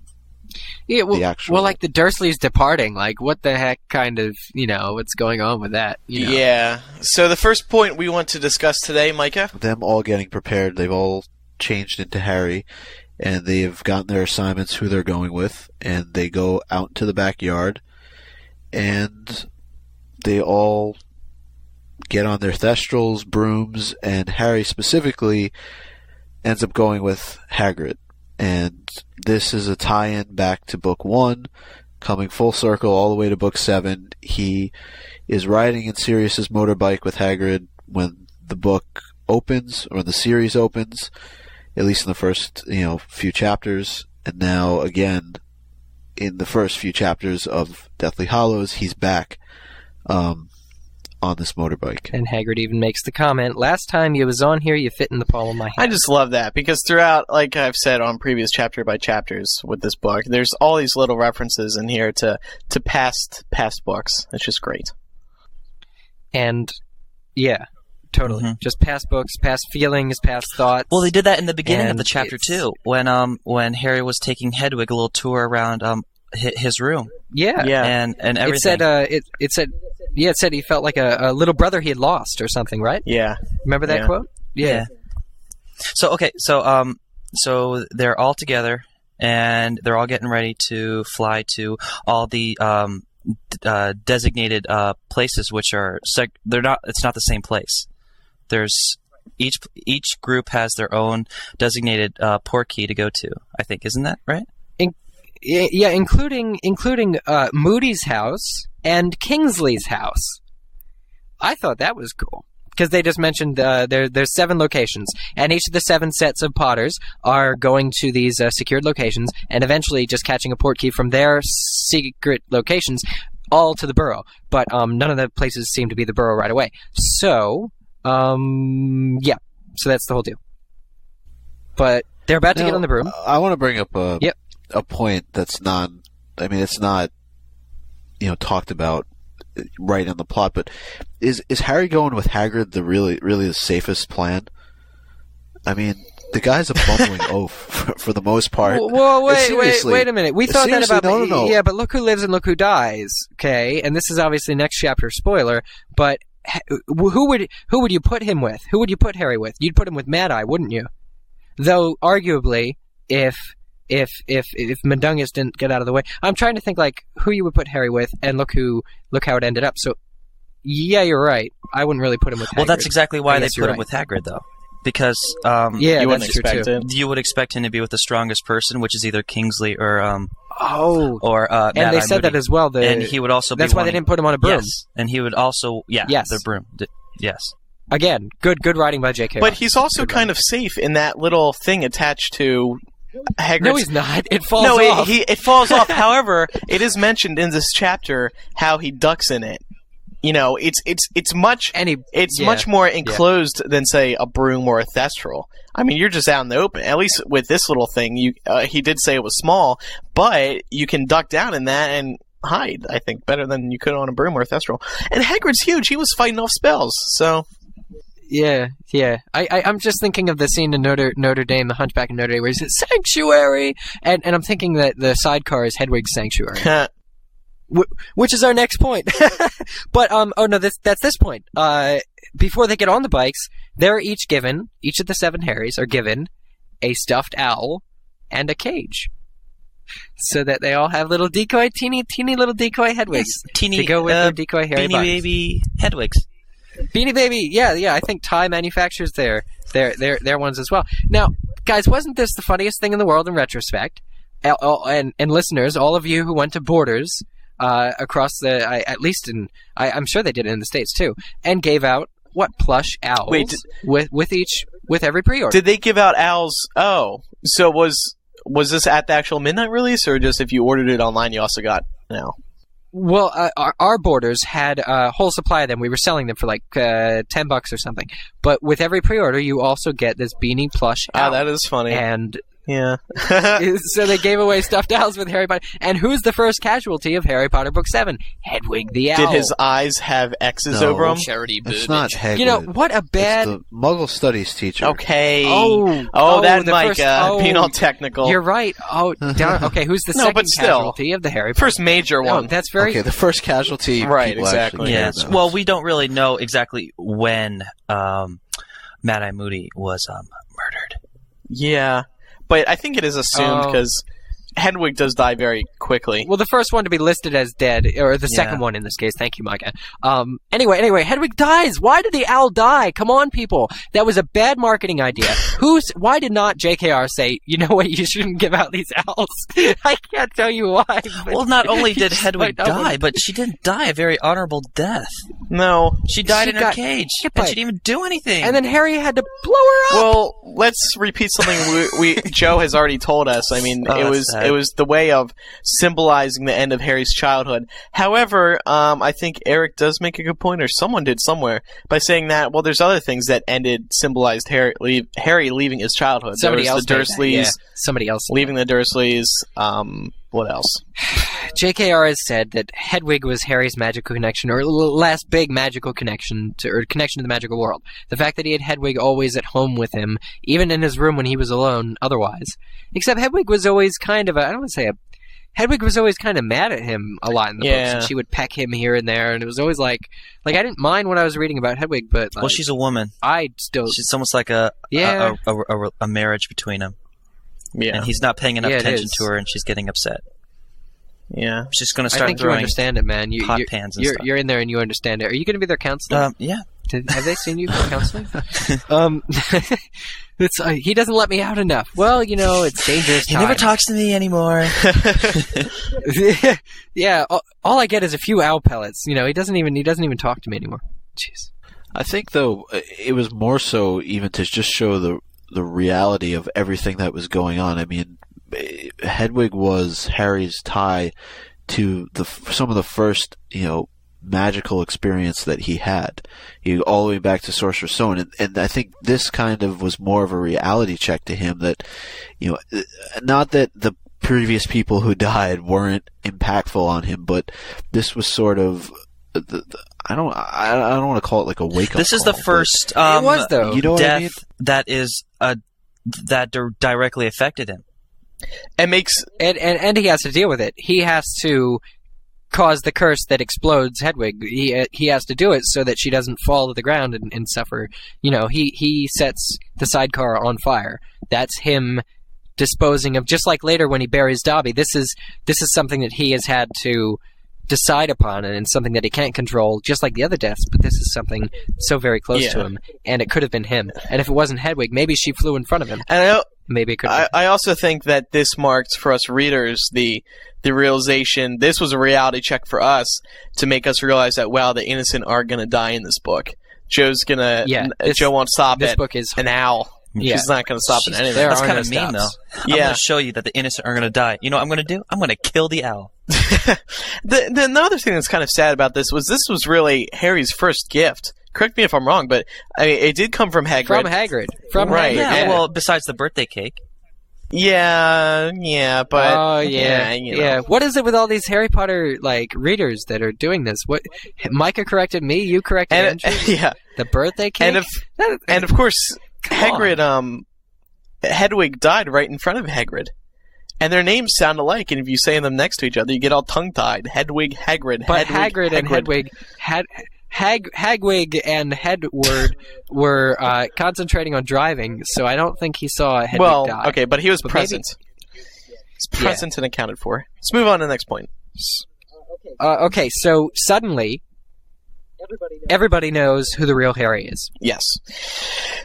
the actual. Well, like the Dursleys departing, like what the heck kind of, what's going on with that? Yeah. So the first point we want to discuss today, Micah? Them all getting prepared. They've all changed into Harry, and they've gotten their assignments, who they're going with, and they go out into the backyard, and they all get on their thestrals, brooms, and Harry specifically ends up going with Hagrid. And this is a tie-in back to Book 1, coming full circle all the way to Book 7. He is riding in Sirius's motorbike with Hagrid when the book opens, or the series opens, at least in the first, few chapters. And now, again, in the first few chapters of Deathly Hallows, he's back on this motorbike. And Hagrid even makes the comment, last time you was on here, you fit in the palm of my hand. I just love that, because throughout, like I've said on previous chapter by chapters with this book, there's all these little references in here to past books. It's just great. And, yeah, totally. Mm-hmm. Just past books, past feelings, past thoughts. Well, they did that in the beginning of the chapter, too, when Harry was taking Hedwig a little tour around his room. Yeah. And everything. It said he felt like a little brother he had lost or something, right? Yeah. Remember that quote? Yeah. So they're all together, and they're all getting ready to fly to all the designated places, which are it's not the same place. There's each group has their own designated port key to go to. I think, isn't that right? Yeah, including Moody's house and Kingsley's house. I thought that was cool, because they just mentioned there's 7 locations, and each of the 7 sets of Potters are going to these secured locations, and eventually just catching a port key from their secret locations all to the Burrow. But none of the places seem to be the Burrow right away. So, yeah. So that's the whole deal. But they're about to get on the broom. I want to bring up a point that's it's not talked about right in the plot, but is Harry going with Hagrid the really the safest plan? I mean, the guy's a bumbling oaf for the most part. Well, wait a minute. We thought that about no. Yeah, but look who lives and look who dies. Okay, and this is obviously next chapter spoiler. But who would you put him with? Who would you put Harry with? You'd put him with Mad Eye, wouldn't you? Though arguably, if Mundungus didn't get out of the way, I'm trying to think like who you would put Harry with, and look how it ended up. So, yeah, you're right. I wouldn't really put him with Hagrid. Well, that's exactly why they put him with Hagrid, though, because you wouldn't expect it. You would expect him to be with the strongest person, which is either Kingsley or and Mad they Eye said Moody. that as well. And he would also. That's why they didn't put him on a broom. Yes, and he would also the broom. Yes. Again, good writing by J.K. But he's also kind of safe in that little thing attached to Hagrid's... No, he's not. It falls off. It falls off. However, it is mentioned in this chapter how he ducks in it. It's much more enclosed than, say, a broom or a thestral. I mean, you're just out in the open. At least with this little thing, he did say it was small, but you can duck down in that and hide, I think, better than you could on a broom or a thestral. And Hagrid's huge. He was fighting off spells, so... Yeah. I'm just thinking of the scene in Notre Dame, The Hunchback of Notre Dame, where he says "Sanctuary," and I'm thinking that the sidecar is Hedwig's sanctuary, which is our next point. But that's this point. Before they get on the bikes, they're each of the 7 Harrys are given a stuffed owl and a cage, so that they all have little teeny little decoy Hedwigs to go with their decoy Harry Beanie Baby Hedwigs. Beanie Baby, yeah. I think Ty manufactures their ones as well. Now, guys, wasn't this the funniest thing in the world in retrospect? And listeners, all of you who went to Borders across I'm sure they did it in the States too, and gave out plush owls with every pre-order. Did they give out owls? Oh, so was this at the actual midnight release, or just if you ordered it online, you also got an owl? Well, our Borders had a whole supply of them. We were selling them for like $10 or something. But with every pre-order, you also get this beanie plush owl. Oh, that is funny. And yeah. So they gave away stuffed owls with Harry Potter. And who's the first casualty of Harry Potter Book 7? Hedwig the owl. Did his eyes have X's over them? Charity It's Burbage. not Hedwig. You know, what a bad... It's the Muggle Studies teacher. Okay. The Micah, being all technical. You're right. Okay, who's the second casualty of the Harry Potter? First major one. That's very... Okay, the first casualty. Right, people exactly. Yes. Yes. Well, we don't really know exactly when Mad-Eye Moody was murdered. Yeah. But I think it is assumed because Hedwig does die very quickly. Well, the first one to be listed as dead, or the second one in this case. Thank you, Micah. Anyway, Hedwig dies. Why did the owl die? Come on, people. That was a bad marketing idea. Why did not JKR say, you know what, you shouldn't give out these owls? I can't tell you why. Well, not only did Hedwig die, but she didn't die a very honorable death. No. She died in her cage, and she didn't even do anything. And then Harry had to blow her up. Well, let's repeat something Joe has already told us. I mean, it was the way of symbolizing the end of Harry's childhood. However, I think Eric does make a good point, or someone did somewhere, by saying that, well, there's other things that symbolized Harry leaving his childhood. Somebody else. The Dursleys. Somebody else. Leaving the Dursleys. What else? JKR has said that Hedwig was Harry's magical connection, or last big magical connection to the magical world. The fact that he had Hedwig always at home with him, even in his room when he was alone otherwise. Except Hedwig was always kind of Hedwig was always kind of mad at him a lot in the books, and she would peck him here and there, and it was always like I didn't mind what I was reading about Hedwig, but well, she's a woman. She's almost like a marriage between them. Yeah. And he's not paying enough attention to her, and she's getting upset. Yeah. She's going to start throwing you understand it, man. pot pans and stuff. You're in there and you understand it. Are you going to be their counselor? Yeah. Have they seen you for counseling? He doesn't let me out enough. Well, it's dangerous. He never talks to me anymore. Yeah, all I get is a few owl pellets. He doesn't even talk to me anymore. Jeez. I think though it was more so even to just show the reality of everything that was going on. I mean, Hedwig was Harry's tie to some of the first, magical experience that he had. All the way back to Sorcerer's Stone. And I think this kind of was more of a reality check to him that, not that the previous people who died weren't impactful on him, but this was sort of I don't want to call it like a wake up. This is the first it was, though. death that is that directly affected him. It makes and he has to deal with it. He has to cause the curse that explodes Hedwig. He has to do it so that she doesn't fall to the ground and suffer. He sets the sidecar on fire. That's him disposing of, just like later when he buries Dobby. This is something that he has had to decide upon, and something that he can't control, just like the other deaths, but this is something so very close to him, and it could have been him. And if it wasn't Hedwig, maybe she flew in front of him. And maybe it could. I also think that this marked for us readers the realization. This was a reality check for us to make us realize that the innocent are gonna die in this book. Joe won't stop this it. book is an owl. Yeah. She's not going to stop at anything. That's kind of mean, though. I'm Yeah. going to show you that the innocent are going to die. You know what I'm going to do? I'm going to kill the owl. The other thing that's kind of sad about this was really Harry's first gift. Correct me if I'm wrong, but I mean, it did come from Hagrid. From Hagrid. Right. Yeah, Yeah. well, besides the birthday cake. Yeah, but Oh yeah, you know. yeah. What is it with all these Harry Potter readers that are doing this? What Micah corrected me, you corrected And Andrew. yeah, The birthday cake. and of course, Come Hagrid. Hedwig died right in front of Hagrid, and their names sound alike. And if you say them next to each other, you get all tongue-tied. Hedwig, Hagrid. But Hedwig, Hagrid and Hedwig Hagwig and Hedward were concentrating on driving, so I don't think he saw Hedwig die. Okay, but he was But present. He's present and accounted for. Let's move on to the next point. Okay, so suddenly, everybody knows who the real Harry is. Yes.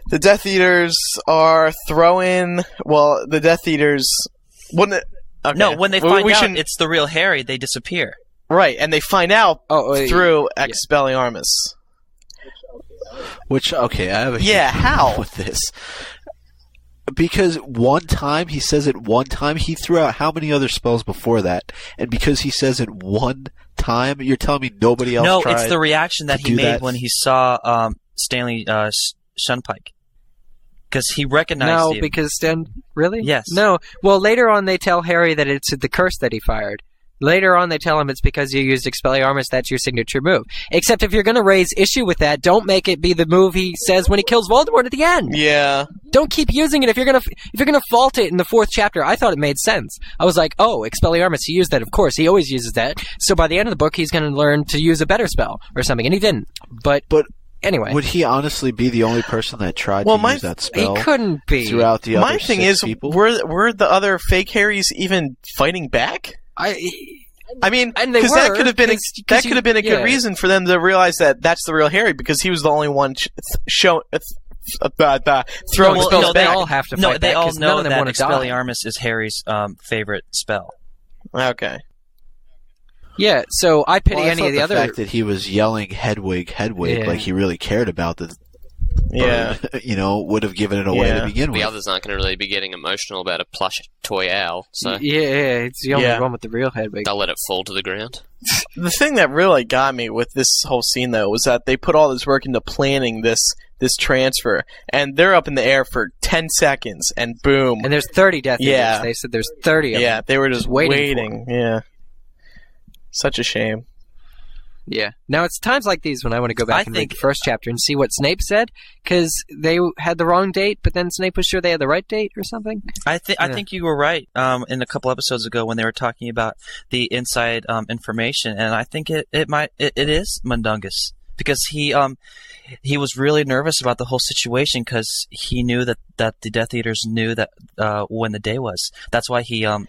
The Death Eaters are throwing... Well, the Death Eaters... Okay. No, when they find out shouldn't- it's the real Harry, they disappear. Right, and they find out through yeah. Expelliarmus. Which, okay, I have a Yeah, huge how? problem with this. Because one time, he says it one time, he threw out how many other spells before that? And because he says it one time, you're telling me nobody else No, tried it's the reaction that to he do made that? when he saw Stanley Shunpike. Because he recognized No, him. because really? Yes. No. Well, later on they tell Harry that it's the curse that he fired. Later on they tell him it's because you used Expelliarmus, that's your signature move. Except if you're going to raise issue with that, don't make it be the move he says when he kills Voldemort at the end. Yeah. Don't keep using it if you're gonna fault it in the 4th chapter. I thought it made sense. I was like, oh, Expelliarmus, he used that, of course. He always uses that. So by the end of the book, he's gonna learn to use a better spell or something, and he didn't. But anyway, Would he honestly be the only person that tried to use that spell he couldn't be. throughout the My other thing 6 is, people? were the other fake Harrys even fighting back? I mean, And they because that were, could have been 'cause a good yeah. reason for them to realize that that's the real Harry, because he was the only one throwing spells They back. all have to No, fight they back, all 'cause none know of them that want to die. Expelliarmus is Harry's favorite spell. Okay. Yeah, so I pity Well, I any thought of the other. fact that he was yelling Hedwig, Yeah. like he really cared about the Yeah. would have given it away Yeah. to begin The with. others aren't going to really be getting emotional about a plush toy owl, so Yeah, it's the only Yeah. one with the real Hedwig. they'll let it fall to the ground. The thing that really got me with this whole scene, though, was that they put all this work into planning this transfer, and they're up in the air for 10 seconds, and boom. And there's 30 Death Eaters. Yeah. They said there's 30 of Yeah, them. they were just waiting for Yeah. Such a shame. Yeah. Now, it's times like these when I want to go back and read think- the first chapter and see what Snape said, because they had the wrong date, but then Snape was sure they had the right date or something. I Yeah. think you were right in a couple episodes ago when they were talking about the inside information, and I think it is Mundungus, because he was really nervous about the whole situation because he knew that the Death Eaters knew that when the day was. That's why he And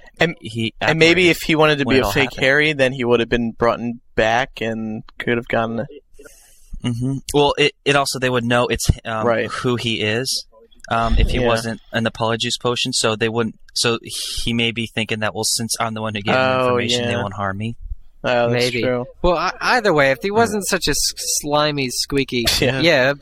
maybe if he wanted to when be it a all fake happened. Harry, then he would have been brought back and could have gotten. Well, it also they would know it's Right. who he is. If he Yeah. wasn't in the Polyjuice Potion, so they wouldn't. So he may be thinking that, well, since I'm the one who gave him Oh, information, they yeah. won't harm me. Oh, that's Maybe. true. Well, either way, if he wasn't such a slimy, squeaky, Yeah. and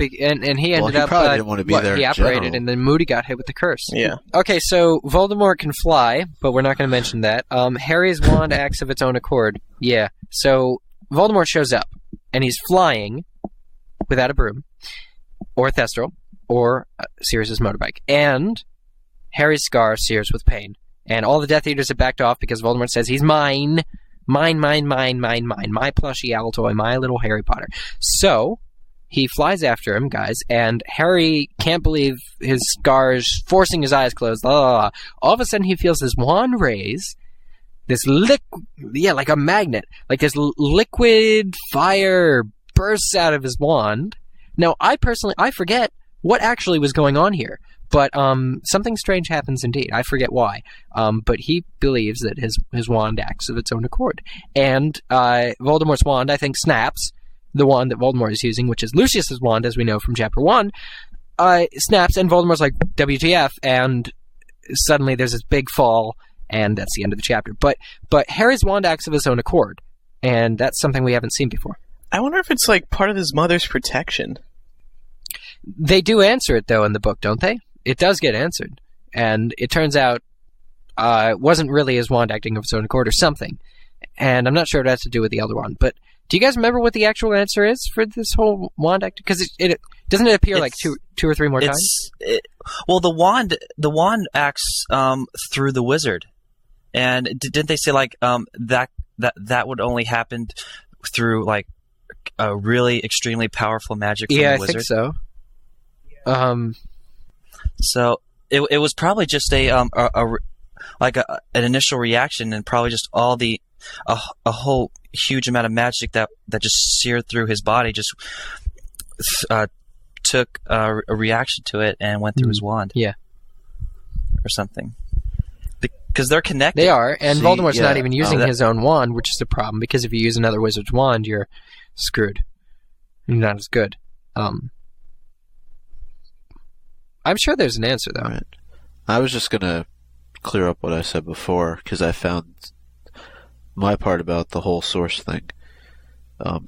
he ended he up probably didn't want to be there he in operated, general. and then Moody got hit with the curse. Yeah. Okay, so Voldemort can fly, but we're not going to mention that. Harry's wand acts of its own accord. Yeah. So Voldemort shows up, and he's flying without a broom, or a thestral, or Sirius's motorbike, and Harry's scar sears with pain, and all the Death Eaters have backed off because Voldemort says he's mine. Mine, my plushie Altoy, my little Harry Potter. So, he flies after him, guys, and Harry can't believe his scars, forcing his eyes closed. All of a sudden, he feels this wand raise, like a magnet, like this liquid fire bursts out of his wand. Now, I forget what actually was going on here. But something strange happens indeed. I forget why. But he believes that his wand acts of its own accord. And Voldemort's wand, I think, snaps. The wand that Voldemort is using, which is Lucius's wand, as we know from Chapter 1, snaps, and Voldemort's like, WTF, and suddenly there's this big fall, and that's the end of the chapter. But Harry's wand acts of his own accord, and that's something we haven't seen before. I wonder if it's like part of his mother's protection. They do answer it, though, in the book, don't they? It does get answered. And it turns out it wasn't really his wand acting of its own accord or something. And I'm not sure what it has to do with the Elder Wand. But Do you guys remember what the actual answer is for this whole wand act? Because it doesn't it appear like two or three more times? Well, the wand acts through the wizard, and didn't they say like that would only happen through like a really extremely powerful magic from the wizard? Yeah, I think so. So it was probably just an initial reaction, and probably just all a whole huge amount of magic that just seared through his body, just took a reaction to it and went through his wand. Yeah. Or something. Because they're connected. They are, and Voldemort's not even using his own wand, which is a problem, because if you use another wizard's wand, you're screwed. You're not as good. I'm sure there's an answer, though. Right. I was just going to clear up what I said before, because I found my part about the whole source thing.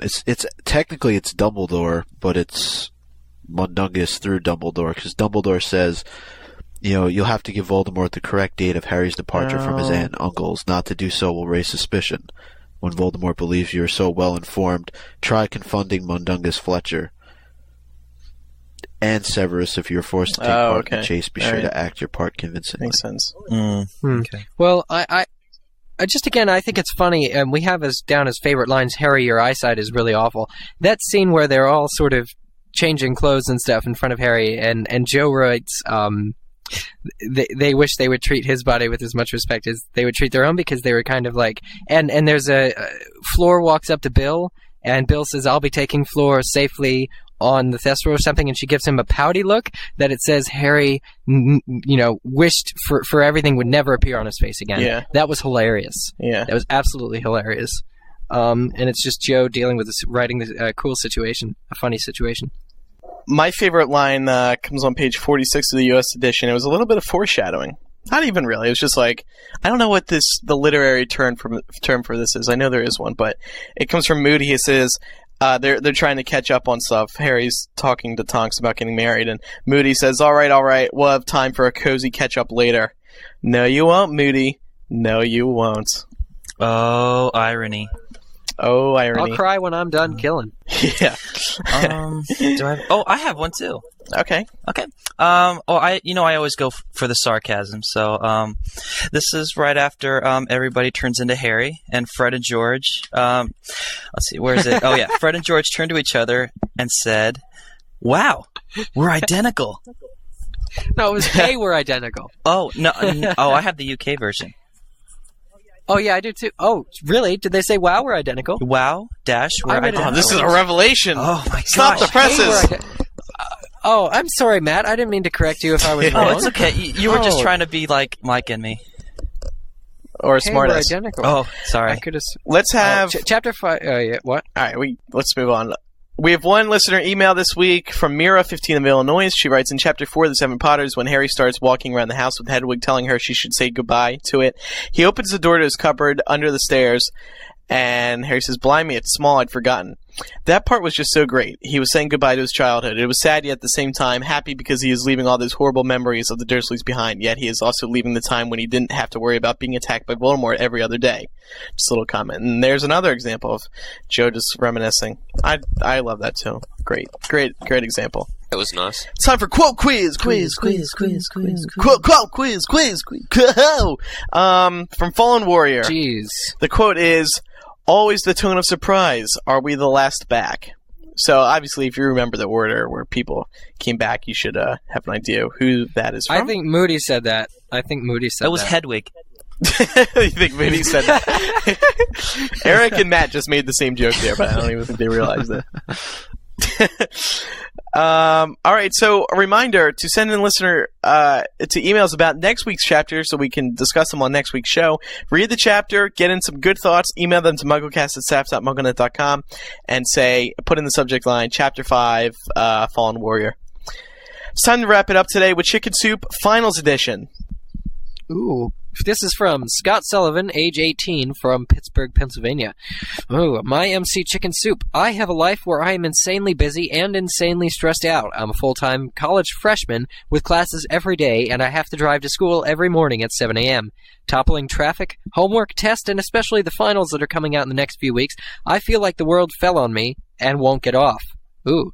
It's technically it's Dumbledore, but it's Mundungus through Dumbledore, because Dumbledore says, you'll have to give Voldemort the correct date of Harry's departure from his aunt and uncles. Not to do so will raise suspicion. When Voldemort believes you are so well informed, try confronting Mundungus Fletcher and Severus. If you're forced to take part in the chase, be sure to act your part convincingly. Makes sense. Okay. Well, I just again, I think it's funny, and we have as down as favorite lines, Harry, your eyesight is really awful. That scene where they're all sort of changing clothes and stuff in front of Harry, and Joe writes, they wish they would treat his body with as much respect as they would treat their own, because they were kind of like, and there's Floor walks up to Bill, and Bill says, I'll be taking Floor safely on the Thestral or something, and she gives him a pouty look that it says Harry, wished for everything would never appear on his face again. Yeah. That was hilarious. Yeah. That was absolutely hilarious. And it's just Joe dealing with this, writing this cool situation, a funny situation. My favorite line comes on page 46 of the U.S. edition. It was a little bit of foreshadowing. Not even really. It was just like, I don't know what the literary term for this is. I know there is one, but it comes from Moody. He says, they're trying to catch up on stuff. Harry's talking to Tonks about getting married, and Moody says, all right, we'll have time for a cozy catch-up later. No, you won't, Moody. No, you won't. Oh, irony. Oh, irony. I'll cry when I'm done killing. Yeah. I have one too. Okay. I always go for the sarcasm. So, this is right after everybody turns into Harry, and Fred and George. Let's see, where is it? Oh yeah, Fred and George turned to each other and said, "Wow, we're identical." No, it was hey, we're identical. Oh no! I have the UK version. Oh, yeah, I do too. Oh, really? Did they say, wow, we're identical? Wow, dash, we're identical. Oh, this is a revelation. Oh, my gosh. Stop the presses. I'm sorry, Matt. I didn't mean to correct you if I was wrong. Oh, it's okay. You were just trying to be like Mike and me. Or a hey, smartass. we're identical. Oh, sorry. I could have... Let's have... Chapter 5... yeah, what? All right, let's move on. We have one listener email this week from Mira, 15 of Illinois. She writes, in Chapter 4 of The Seven Potters, when Harry starts walking around the house with Hedwig telling her she should say goodbye to it, he opens the door to his cupboard under the stairs, and Harry says, blimey, it's small, I'd forgotten. That part was just so great. He was saying goodbye to his childhood. It was sad, yet at the same time happy, because he is leaving all those horrible memories of the Dursleys behind, yet he is also leaving the time when he didn't have to worry about being attacked by Voldemort every other day. Just a little comment. And there's another example of Joe just reminiscing. I love that too. Great example. It was nice. It's time for quote quiz. Quote quiz. From Fallen Warrior. Jeez. The quote is, always the tone of surprise. Are we the last back? So obviously, if you remember the order where people came back, you should have an idea who that is from. I think Moody said that. That was Hedwig. You think Moody said that? Eric and Matt just made the same joke there, but I don't even think they realized it. All right, so a reminder to send in listener to emails about next week's chapter so we can discuss them on next week's show. Read the chapter, get in some good thoughts, email them to MuggleCast@staff.mugglenet.com, and put in the subject line, Chapter 5, Fallen Warrior. It's time to wrap it up today with Chicken Soup Finals Edition. Ooh, This is from Scott Sullivan, age 18, from Pittsburgh, Pennsylvania. Oh, my MC Chicken Soup. I have a life where I am insanely busy and insanely stressed out. I'm a full-time college freshman with classes every day, and I have to drive to school every morning at 7 a.m. Toppling traffic, homework, tests, and especially the finals that are coming out in the next few weeks, I feel like the world fell on me and won't get off. Ooh.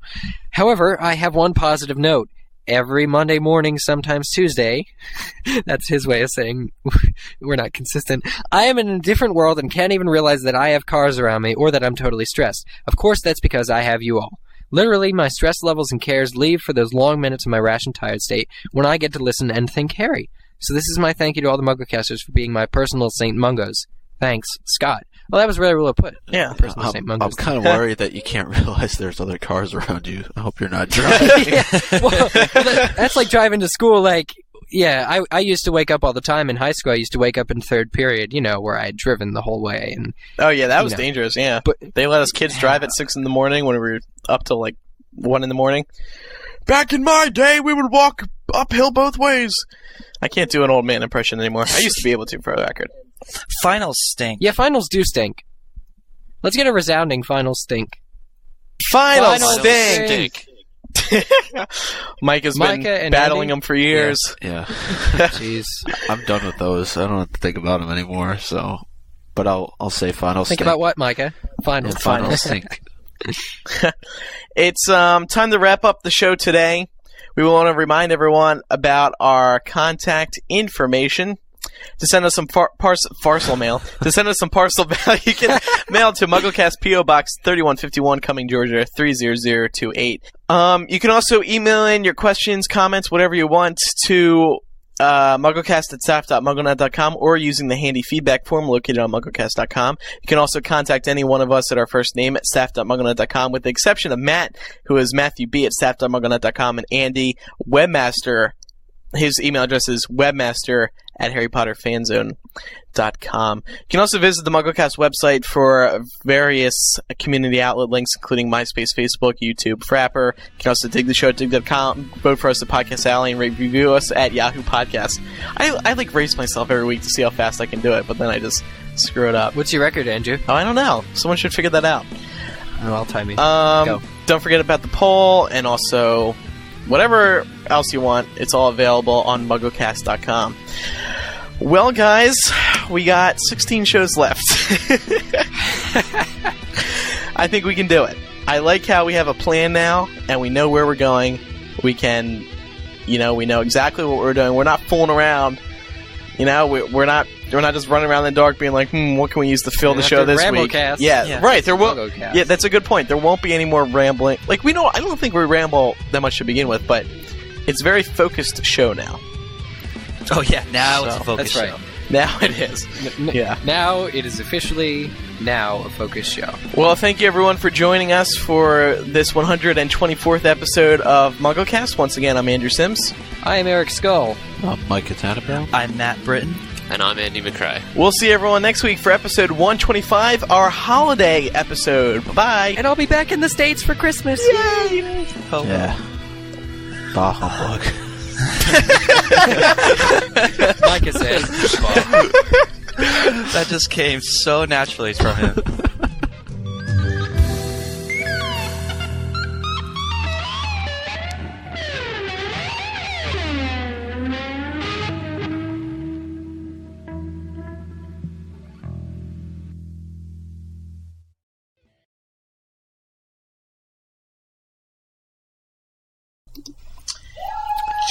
However, I have one positive note. Every Monday morning, sometimes Tuesday, that's his way of saying we're not consistent, I am in a different world and can't even realize that I have cars around me or that I'm totally stressed. Of course, that's because I have you all. Literally, my stress levels and cares leave for those long minutes in my rash and tired state when I get to listen and think Harry. So this is my thank you to all the MuggleCasters for being my personal Saint Mungos. Thanks, Scott. Well, that was really well put. Yeah. Personal Saint Mungos. I'm kind of worried that you can't realize there's other cars around you. I hope you're not driving. Yeah. Well, that's like driving to school. Like, yeah, I used to wake up all the time in high school. I used to wake up in third period, where I had driven the whole way. And oh yeah, that was dangerous. Yeah, but they let us kids drive at 6 a.m. when we were up till like 1 a.m. Back in my day, we would walk uphill both ways. I can't do an old man impression anymore. I used to be able to, for the record. Finals stink. Yeah, finals do stink. Let's get a resounding finals stink. Finals stink! Mike has been battling them for years. Yeah. Jeez. I'm done with those. I don't have to think about them anymore, so... But I'll say finals Think stink. about what, Micah? Finals. Finals stink. It's time to wrap up the show today. We want to remind everyone about our contact information. To send us some parcel mail. To send us some parcel mail, you can mail to MuggleCast P.O. Box 3151, Cumming, Georgia 30028. You can also email in your questions, comments, whatever you want to MuggleCast@staff.mugglenet.com or using the handy feedback form located on MuggleCast.com. You can also contact any one of us at our first name at staff.mugglenet.com, with the exception of Matt, who is Matthew B. at staff.mugglenet.com, and Andy, webmaster. His email address is webmaster@harrypotterfanzone.com. You can also visit the MuggleCast website for various community outlet links, including MySpace, Facebook, YouTube, Frapper. You can also dig the show at dig.com, vote for us at Podcast Alley, and review us at Yahoo Podcasts. I like race myself every week to see how fast I can do it, but then I just screw it up. What's your record, Andrew? Oh, I don't know. Someone should figure that out. Oh, I'll time you. Go. Don't forget about the poll, and also... whatever else you want, it's all available on MuggleCast.com. Well, guys, we got 16 shows left. I think we can do it. I like how we have a plan now, and we know where we're going. We can, we know exactly what we're doing. We're not fooling around. We're not just running around in the dark being like, what can we use to fill the show this week? Yeah, right. There won't. Yeah, that's a good point. There won't be any more rambling. I don't think we ramble that much to begin with, but it's a very focused show now. Oh yeah, now it's a focus that's right. show. Now it is. Yeah. Now it is officially a focus show. Well, thank you everyone for joining us for this 124th episode of MuggleCast. Once again, I'm Andrew Sims. I am Eric Skull. I'm Mike Catanabel. I'm Matt Britton. And I'm Andy McRae. We'll see everyone next week for episode 125, our holiday episode. Bye-bye. And I'll be back in the States for Christmas. Yay! Oh, Yeah. Bah humbug. Micah said. That just came so naturally from him.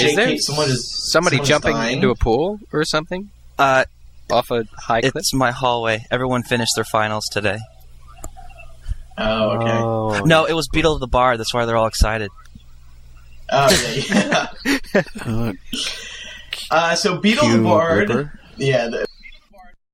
Is there somebody somebody's jumping dying? into a pool or something? Off a high cliff? It's my hallway. Everyone finished their finals today. Oh, okay. Oh. No, it was Beetle of the Bar. That's why they're all excited. Oh, yeah. So Beetle the Bard. Ripper? Yeah.